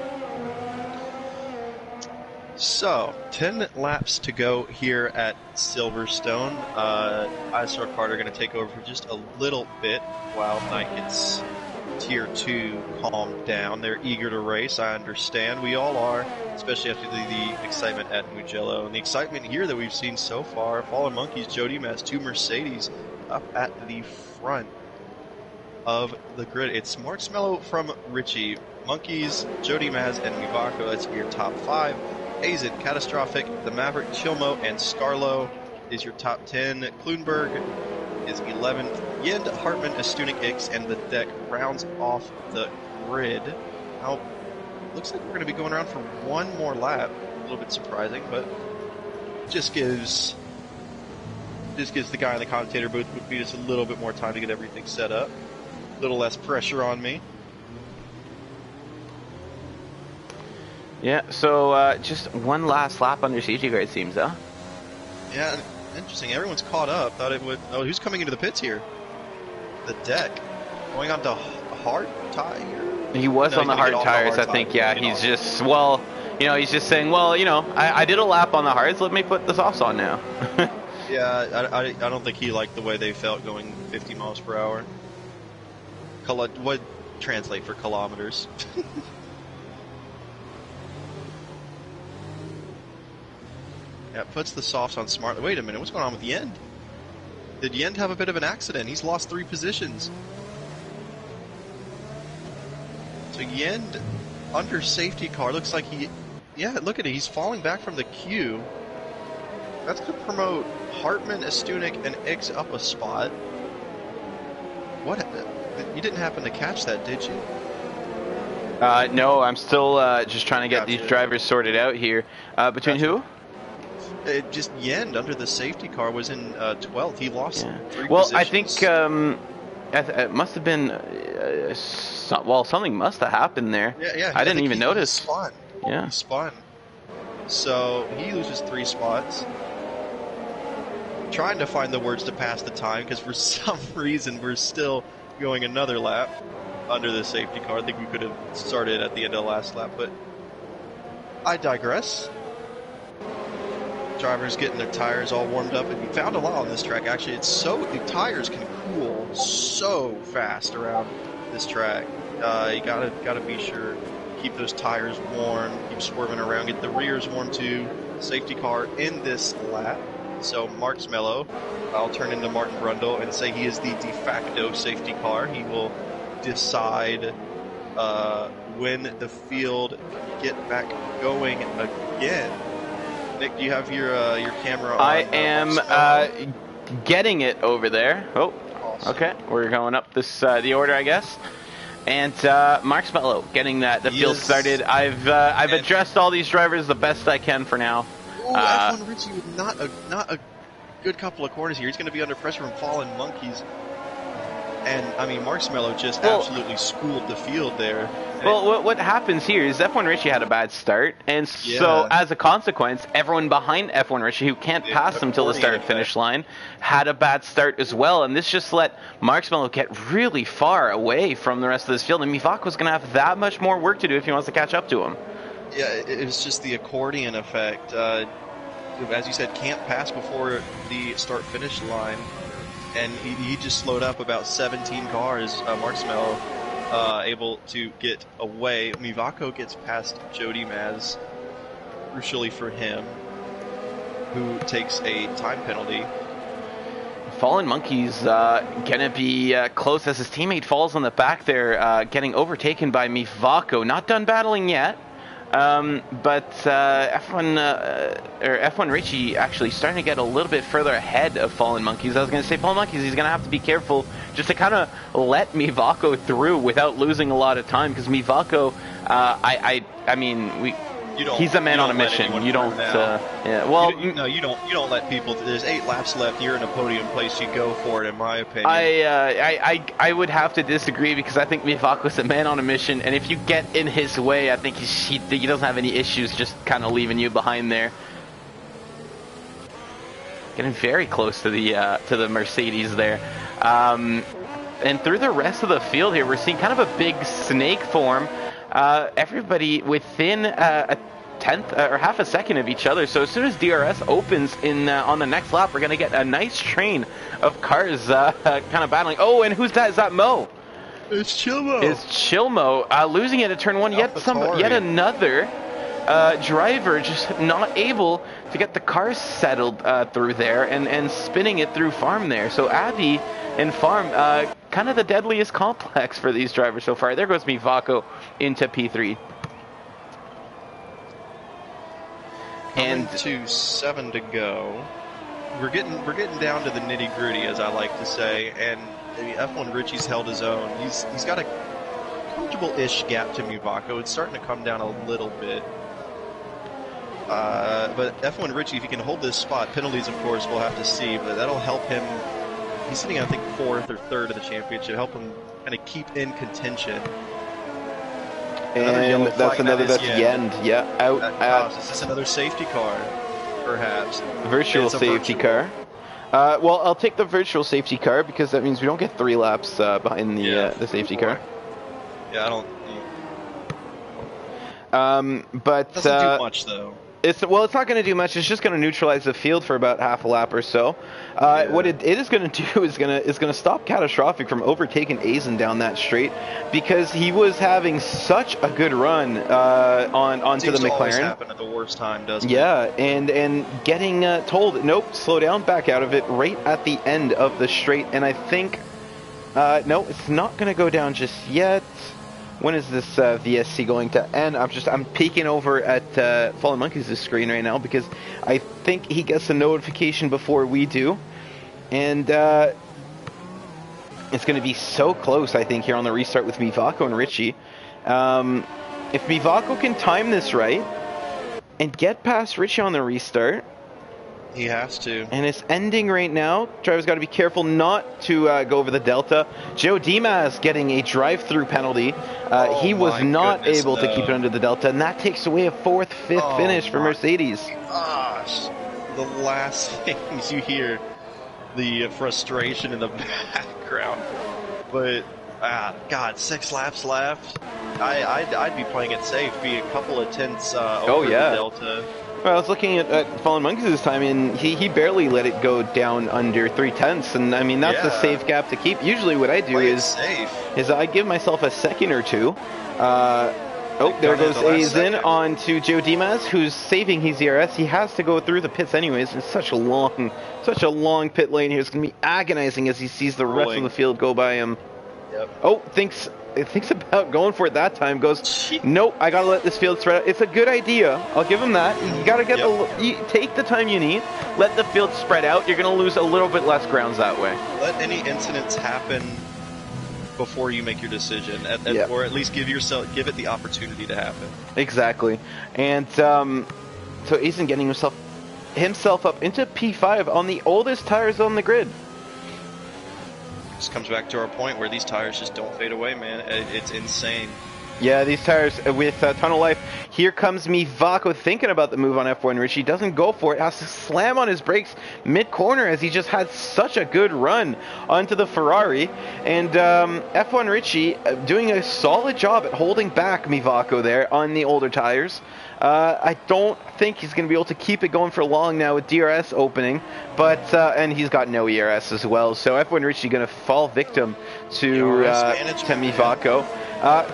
So 10 laps to go here at Silverstone. ISRL Carter going to take over for just a little bit while Knight gets Tier 2 calmed down. They're eager to race, I understand. We all are, especially after the excitement at Mugello. And the excitement here that we've seen so far, Fallen Monkeys, Jody Maz, 2 Mercedes up at the front of the grid. It's Marshmallow from Richie, Monkeys, Jody Maz, and Mivako. That's your top 5. Aizen, Catastrophic, the Maverick, Chilmo, and Scarlo is your top 10. Kluenberg is 11th. Yend, Hartman, Astunik, Ix, and the deck rounds off the grid. Now, looks like we're going to be going around for one more lap. A little bit surprising, but just gives the guy in the commentator booth would be just a little bit more time to get everything set up. A little less pressure on me. Yeah, so just one last lap under CG grade seems, huh? Yeah, interesting. Everyone's caught up. Thought it would. Oh, who's coming into the pits here? The deck. Going on to hard tire here? He was on the hard tires, I think. Yeah, he's just, he's just saying, I did a lap on the hards. Let me put the softs on now. Yeah, I don't think he liked the way they felt going 50 miles per hour. What translate for kilometers? Yeah, puts the softs on smart. Wait a minute, what's going on with Yend? Did Yend have a bit of an accident? He's lost 3 positions. So Yend, under safety car, looks like look at it, he's falling back from the queue. That's going to promote Hartman, Astunik, and Ix up a spot. What? You didn't happen to catch that, did you? No, I'm still just trying to get these drivers sorted out here. Between who? it just Yend under the safety car was in 12th. He lost 3 Well, positions. I think it must have been well, something must have happened there. Yeah. I didn't even notice. He spun. Yeah. He spun. So he loses 3 spots. Trying to find the words to pass the time because for some reason we're still going another lap under the safety car. I think we could have started at the end of the last lap, but I digress. Drivers getting their tires all warmed up, and we found a lot on this track. Actually, the tires can cool so fast around this track. You gotta be sure keep those tires warm, keep swerving around, get the rears warm too. Safety car in this lap. So Mark's Mello, I'll turn into Martin Brundle and say he is the de facto safety car. He will decide when the field get back going again. Nick, do you have your camera on? I am getting it over there. Oh, awesome. Okay. We're going up the order, I guess. And Mark Mello getting the field started. I've addressed all these drivers the best I can for now. Ooh, F1 Richie with not a good couple of corners here. He's going to be under pressure from fallen monkeys. And, I mean, Mark Mello just absolutely schooled the field there. Well, what happens here is F1 Richie had a bad start, and so as a consequence, everyone behind F1 Richie who can't pass them till the start-finish line had a bad start as well, and this just let Mark Mello get really far away from the rest of this field, and Mivako's going to have that much more work to do if he wants to catch up to him. Yeah, it was just the accordion effect. As you said, can't pass before the start-finish line. And he just slowed up about 17 cars. Mark Mello able to get away. Mivako gets past Jody Maz, crucially for him, who takes a time penalty. Fallen Monkey's gonna be close as his teammate falls on the back there, getting overtaken by Mivako. Not done battling yet. But F1 Richie actually starting to get a little bit further ahead of Fallen Monkeys. I was going to say Fallen Monkeys, he's going to have to be careful just to kind of let Mivako through without losing a lot of time, because Mivako, I mean, he's a man on a mission. You don't, yeah. Well, you don't let people. There's 8 laps left. You're in a podium place. You go for it, in my opinion. I would have to disagree, because I think Mivako's a man on a mission, and if you get in his way, I think he doesn't have any issues just kind of leaving you behind there. Getting very close to the Mercedes there. And through the rest of the field here, we're seeing kind of a big snake form. Everybody within a tenth or half a second of each other. So as soon as DRS opens on the next lap, we're going to get a nice train of cars kind of battling. Oh, and who's that? Is that Mo? It's Chilmo. It's Chilmo losing it at turn 1. Yet another driver just not able to get the car settled through there and spinning it through farm there. So Abby and farm, kind of the deadliest complex for these drivers so far. There goes Mivako into P3. And to 7 to go. We're getting down to the nitty gritty, as I like to say, and F1 Richie's held his own. He's got a comfortable-ish gap to Mivako. It's starting to come down a little bit. But F1 Richie, if he can hold this spot, penalties, of course, we'll have to see, but that'll help him. He's sitting, I think, 4th or 3rd of the championship, help him kind of keep in contention. And that's Yend. Yeah, out. Is this another safety car, perhaps? Virtual safety car. Well, I'll take the virtual safety car, because that means we don't get 3 laps behind the safety car. Yeah, I don't. But doesn't do much though. It's not going to do much. It's just going to neutralize the field for about half a lap or so. What it is going to do is going to stop Catastrophic from overtaking Azen down that straight, because he was having such a good run onto the McLaren. Always happen at the worst time, doesn't it? Yeah, and getting told, nope, slow down, back out of it right at the end of the straight. And I think no, it's not going to go down just yet. When is this VSC going to end? I'm peeking over at Fallen Monkeys' screen right now, because I think he gets a notification before we do. And it's going to be so close, I think, here on the restart with Mivako and Richie. If Mivako can time this right and get past Richie on the restart, He has to. And it's ending right now. Driver's got to be careful not to go over the Delta. Joe Dimas getting a drive-through penalty. He was not able to keep it under the Delta, and that takes away a 4th, 5th finish for Mercedes. Gosh, the last things you hear, the frustration in the background. But, God, 6 laps left. I'd be playing it safe, be a couple of tenths over the Delta. Well, I was looking at Fallen Monkeys this time, and he barely let it go down under 3/10, and I mean that's a safe gap to keep. Usually, what I do is I give myself a second or two. There goes Aizen on to Joe Dimas, who's saving his ERS. He has to go through the pits anyways. It's such a long pit lane here. It's gonna be agonizing as he sees the rest of the field go by him. Yep. Thinks about going for it that time. Goes, nope, I gotta let this field spread out. It's a good idea. I'll give him that. You gotta get take the time you need. Let the field spread out. You're gonna lose a little bit less grounds that way. Let any incidents happen before you make your decision, or at least give it the opportunity to happen. Exactly. And so Aizen getting himself up into P5 on the oldest tires on the grid. This comes back to our point where these tires just don't fade away, man. It's insane. Yeah, these tires with a ton of life. Here comes Mivako thinking about the move on F1 Richie. Doesn't go for it. Has to slam on his brakes mid-corner as he just had such a good run onto the Ferrari. And F1 Richie doing a solid job at holding back Mivako there on the older tires. I don't think he's going to be able to keep it going for long now with DRS opening, but and he's got no ERS as well. So F1 Richie going to fall victim to Mivako.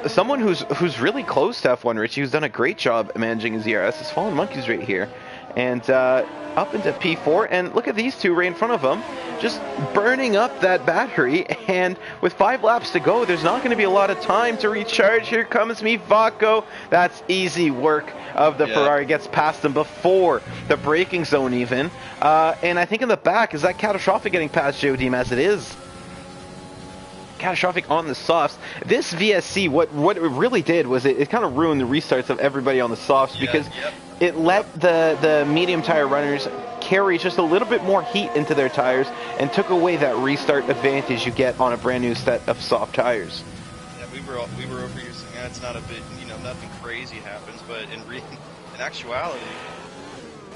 Someone who's really close to F1 Richie, who's done a great job managing his ERS, is Fallen Monkeys right here. And up into P4, and look at these two right in front of him, just burning up that battery, and with 5 laps to go, there's not going to be a lot of time to recharge. Here comes Mivako. That's easy work of the Ferrari, gets past them before the braking zone even. And I think in the back, is that Catastrophic getting past Joe Dimas? It is. Catastrophic on the softs. This VSC, what it really did was it kind of ruined the restarts of everybody on the softs, because it let the medium tire runners carry just a little bit more heat into their tires and took away that restart advantage you get on a brand new set of soft tires. Yeah, we were overusing that. It's not a bit, nothing crazy happens, but in actuality,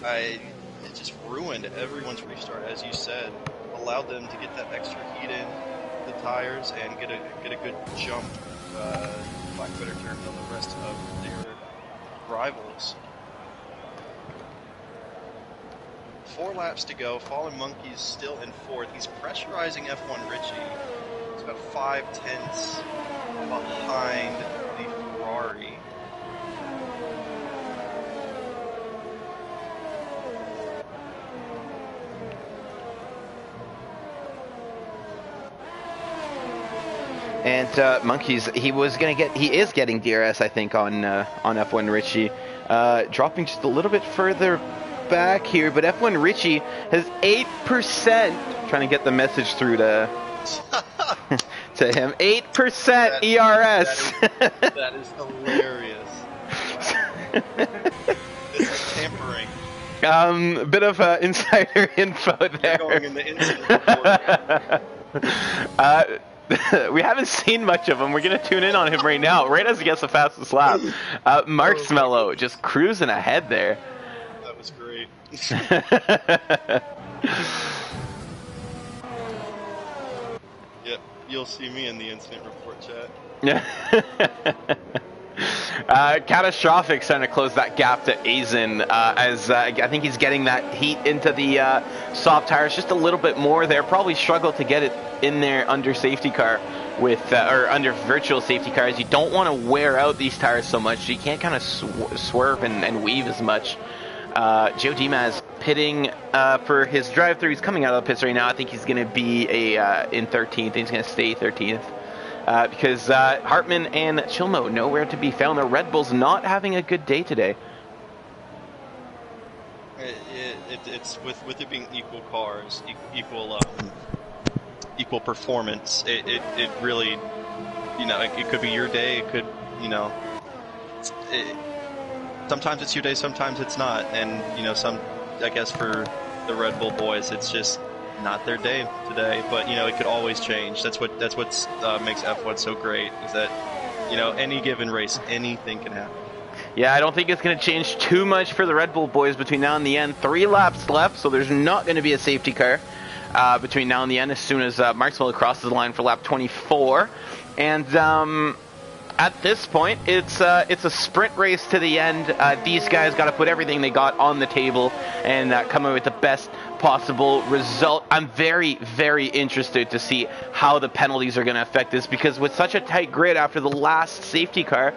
it just ruined everyone's restart, as you said. Allowed them to get that extra heat in the tires and get a good jump, lack of better term, on the rest of their rivals. 4 laps to go. Fallen Monkeys still in 4th. He's pressurizing F1 Richie. He's about 5 tenths behind the Ferrari. And Monkeys, he is getting DRS, I think, on F1 Richie, dropping just a little bit further back here, but F1 Richie has 8%, trying to get the message through to to him. 8% ERS. That is hilarious. Wow. This is tampering. Bit of insider info there. You're going in the incident report. We haven't seen much of him. We're going to tune in on him right now, right as he gets the fastest lap. Mark Smello just cruising ahead there. That was great. Yep, you'll see me in the incident report chat. Yeah. Catastrophic trying to close that gap to Aizen, as I think he's getting that heat into the soft tires just a little bit more there. Probably struggle to get it in there under safety car with or under virtual safety cars. You don't want to wear out these tires so much. You can't kind of swerve and weave as much. Joe Dimas pitting for his drive-through. He's coming out of the pits right now. I think he's going to be in 13th. He's going to stay 13th. Because Hartman and Chilmo nowhere to be found. The Red Bull's not having a good day today. It's with it being equal cars, equal performance. It really, it could be your day. It could, sometimes it's your day, sometimes it's not. And I guess for the Red Bull boys. It's just not their day today. But you know, it could always change. That's what makes F1 so great. Is that any given race, anything can happen. Yeah, I don't think it's going to change too much for the Red Bull boys between now and the end. 3 laps left, so there's not going to be a safety car between now and the end as soon as Markswell crosses the line for lap 24. And at this point, it's a sprint race to the end. These guys got to put everything they got on the table and come up with the best possible result. I'm very, very interested to see how the penalties are going to affect this, because with such a tight grid after the last safety car,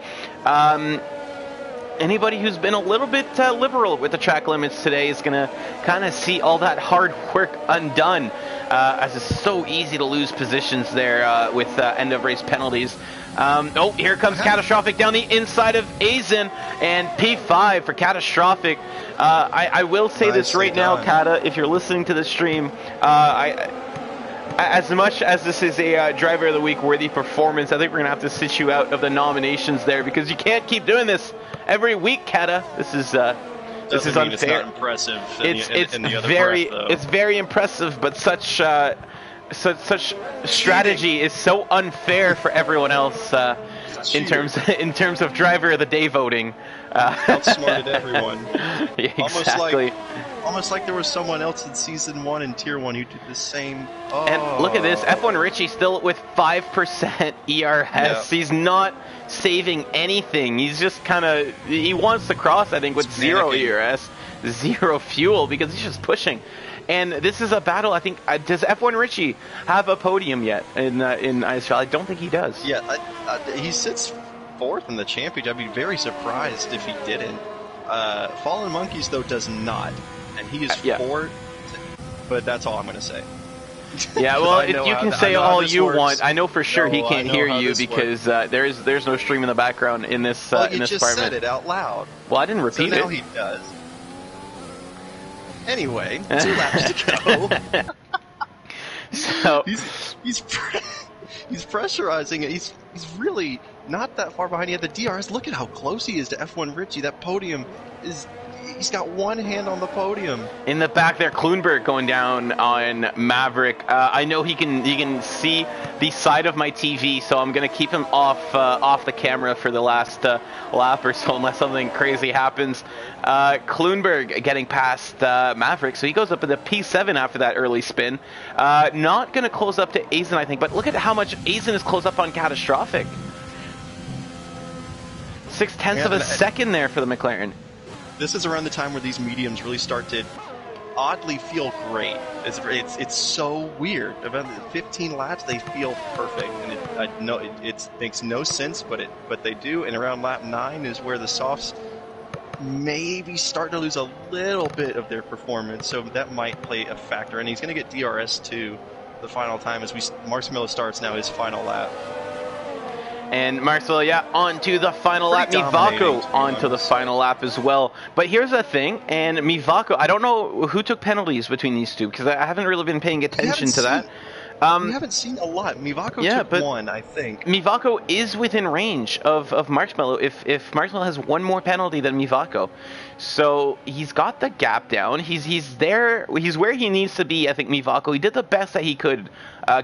anybody who's been a little bit liberal with the track limits today is going to kind of see all that hard work undone, as it's so easy to lose positions there with end of race penalties. Oh, here comes Catastrophic down the inside of Aizen, and P5 for Catastrophic. I will say this right now, Kata, if you're listening to the stream, as much as this is a Driver of the Week worthy performance, I think we're going to have to sit you out of the nominations there, because you can't keep doing this every week, Kata. This is unfair. It's not impressive. It's very impressive, but such strategy is so unfair for everyone else in terms of Driver of the Day voting. Outsmarted everyone. Yeah, exactly. Almost like there was someone else in Season 1 and Tier 1 who did the same. Oh. And look at this, F1 Richie still with 5% ERS. Yeah. He's not saving anything. He's just kind of, he wants to cross, I think, with 0 ERS, 0 fuel, because he's just pushing. And this is a battle, I think, does F1 Richie have a podium yet in ISRL? I don't think he does. Yeah, he sits 4th in the championship. I'd be very surprised if he didn't. Fallen Monkeys, though, does not. And he is 4th, but that's all I'm going to say. Yeah, well, you can say all you want. I know for sure he can't hear you, because there's no stream in the background in this well, in this just apartment. said it out loud. Well, I didn't repeat so now it. He does. Anyway, 2 laps to go. So he's pressurizing it. He's really not that far behind. He had the DRS. Look at how close he is to F1 Richie. That podium is. He's got one hand on the podium. In the back there, Kloonberg going down on Maverick. I know he can see the side of my TV, so I'm going to keep him off the camera for the last lap or so, unless something crazy happens. Kloonberg getting past Maverick, so he goes up in the P7 after that early spin. Not going to close up to Aizen, I think, but look at how much Aizen is close up on Catastrophic. 0.6 of a second there for the McLaren. This is around the time where these mediums really start to oddly feel great. It's so weird. About 15 laps, they feel perfect, and it makes no sense, but they do. And around lap 9 is where the softs maybe start to lose a little bit of their performance, so that might play a factor. And he's going to get DRS too the final time as Marksmiller starts now his final lap. And Marcel, yeah, on to the final lap. Mivako on to the final lap as well. But here's the thing, and Mivako, I don't know who took penalties between these two, because I haven't really been paying attention to that. We haven't seen a lot. Mivako took one, I think. Mivako is within range of Marshmallow if Marshmallow has one more penalty than Mivako. So he's got the gap down. He's there. He's where he needs to be, I think, Mivako. He did the best that he could,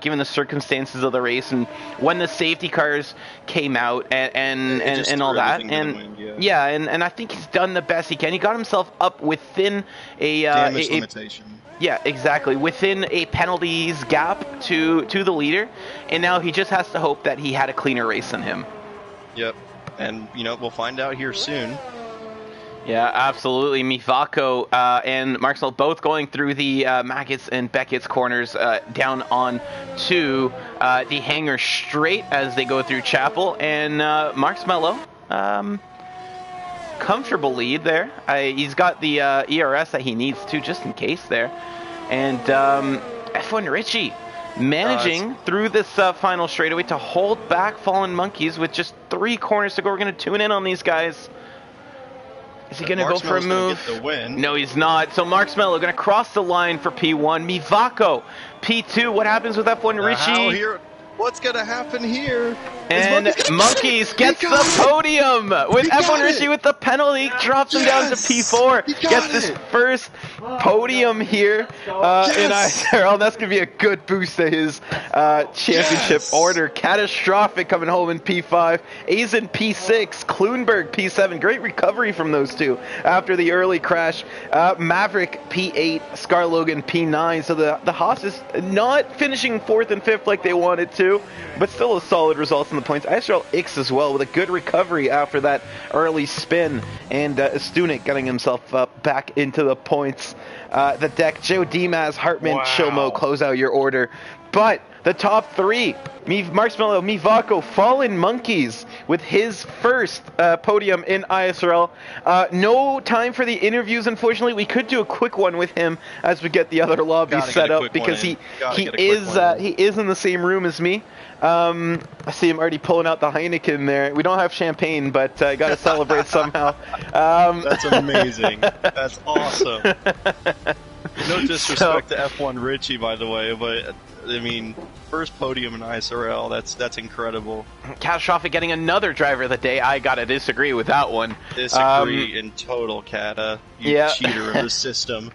given the circumstances of the race and when the safety cars came out and all that. And yeah, and I think he's done the best he can. He got himself up within a damage limitation. Yeah, exactly. Within a penalties gap to the leader, and now he just has to hope that he had a cleaner race than him. Yep, and we'll find out here soon. Yeah, absolutely. Mivako and Markswell both going through the Mackett's and Beckett's corners down on to the hangar straight as they go through Chapel, and Marksmello. Comfortable lead there. He's got the ERS that he needs to, just in case there. And F1 Richie managing through this final straightaway to hold back Fallen Monkeys with just 3 corners to go. We're going to tune in on these guys. Is he going to go for a move? No, he's not. So Marksmello going to cross the line for P1. Mivako, P2. What happens with F1 Richie? What's going to happen here? And Monkeys gets the podium with F1 Richie with the penalty, drops him down to P4, gets his first podium here in ISRL. That's going to be a good boost to his championship order. Catastrophic coming home in P5. Azen P6. Kloonberg P7. Great recovery from those two after the early crash. Maverick P8. Scar Logan P9. So the Haas is not finishing 4th and 5th like they wanted to, but still a solid results in the points. ISRL X as well with a good recovery after that early spin, and Stunek getting himself back into the points. The deck, Joe Dimas, Hartman, Chilmo close out your order. But the top three, Marshmallow, Mivako, Fallen Monkeys with his first podium in ISRL. No time for the interviews, unfortunately. We could do a quick one with him as we get the other lobby set up, because he is in the same room as me. I see him already pulling out the Heineken there. We don't have champagne, but I got to celebrate somehow. That's amazing. That's awesome. No disrespect to F1 Richie, by the way, but I mean, first podium in ISRL, that's incredible. Catastrophic getting another driver of the day. I gotta disagree with that one. Disagree in total, Kata. You cheater of the system.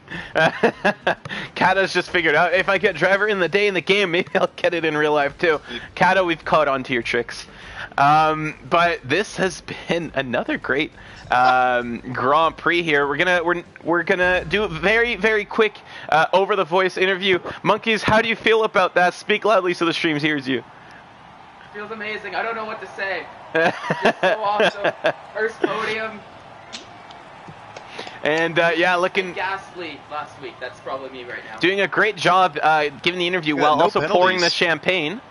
Kata's just figured out, if I get driver in the day in the game, maybe I'll get it in real life too. Kata, we've caught on to your tricks. But this has been another great Grand Prix here. We're gonna do a very, very quick over the voice interview. Monkeys, how do you feel about that? Speak loudly so the stream hears you. Feels amazing. I don't know what to say. Just so awesome. First podium. And yeah, looking ghastly last week. That's probably me right now. Doing a great job giving the interview while also pouring the champagne.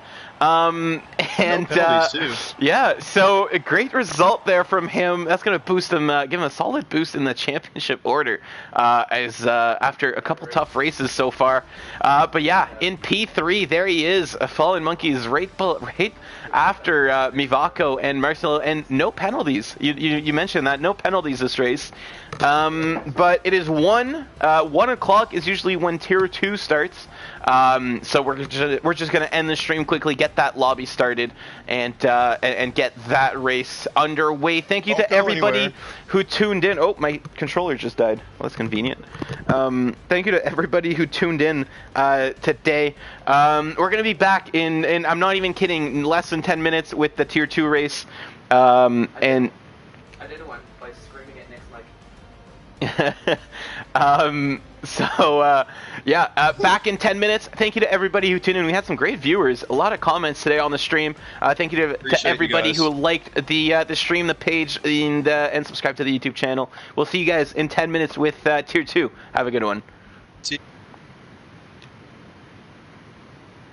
Yeah, so a great result there from him. That's going to boost him, give him a solid boost in the championship order, as after a couple tough races so far. But yeah, in P3, there he is, Fallen Monkeys right after Mivako and Marcelo, and no penalties. You mentioned that, no penalties this race. But it is 1 o'clock is usually when Tier 2 starts. So we're just gonna end the stream quickly, get that lobby started, and get that race underway. Thank you to everybody who tuned in. Oh, my controller just died. Well, that's convenient. Thank you to everybody who tuned in today. We're gonna be back in I'm not even kidding, in less than 10 minutes with the Tier 2 race. And I did one by screaming at Nick's mic. Back in 10 minutes. Thank you to everybody who tuned in. We had some great viewers, a lot of comments today on the stream. Thank you to everybody who liked the stream, the page, and subscribed to the YouTube channel. We'll see you guys in 10 minutes with Tier 2. Have a good one. See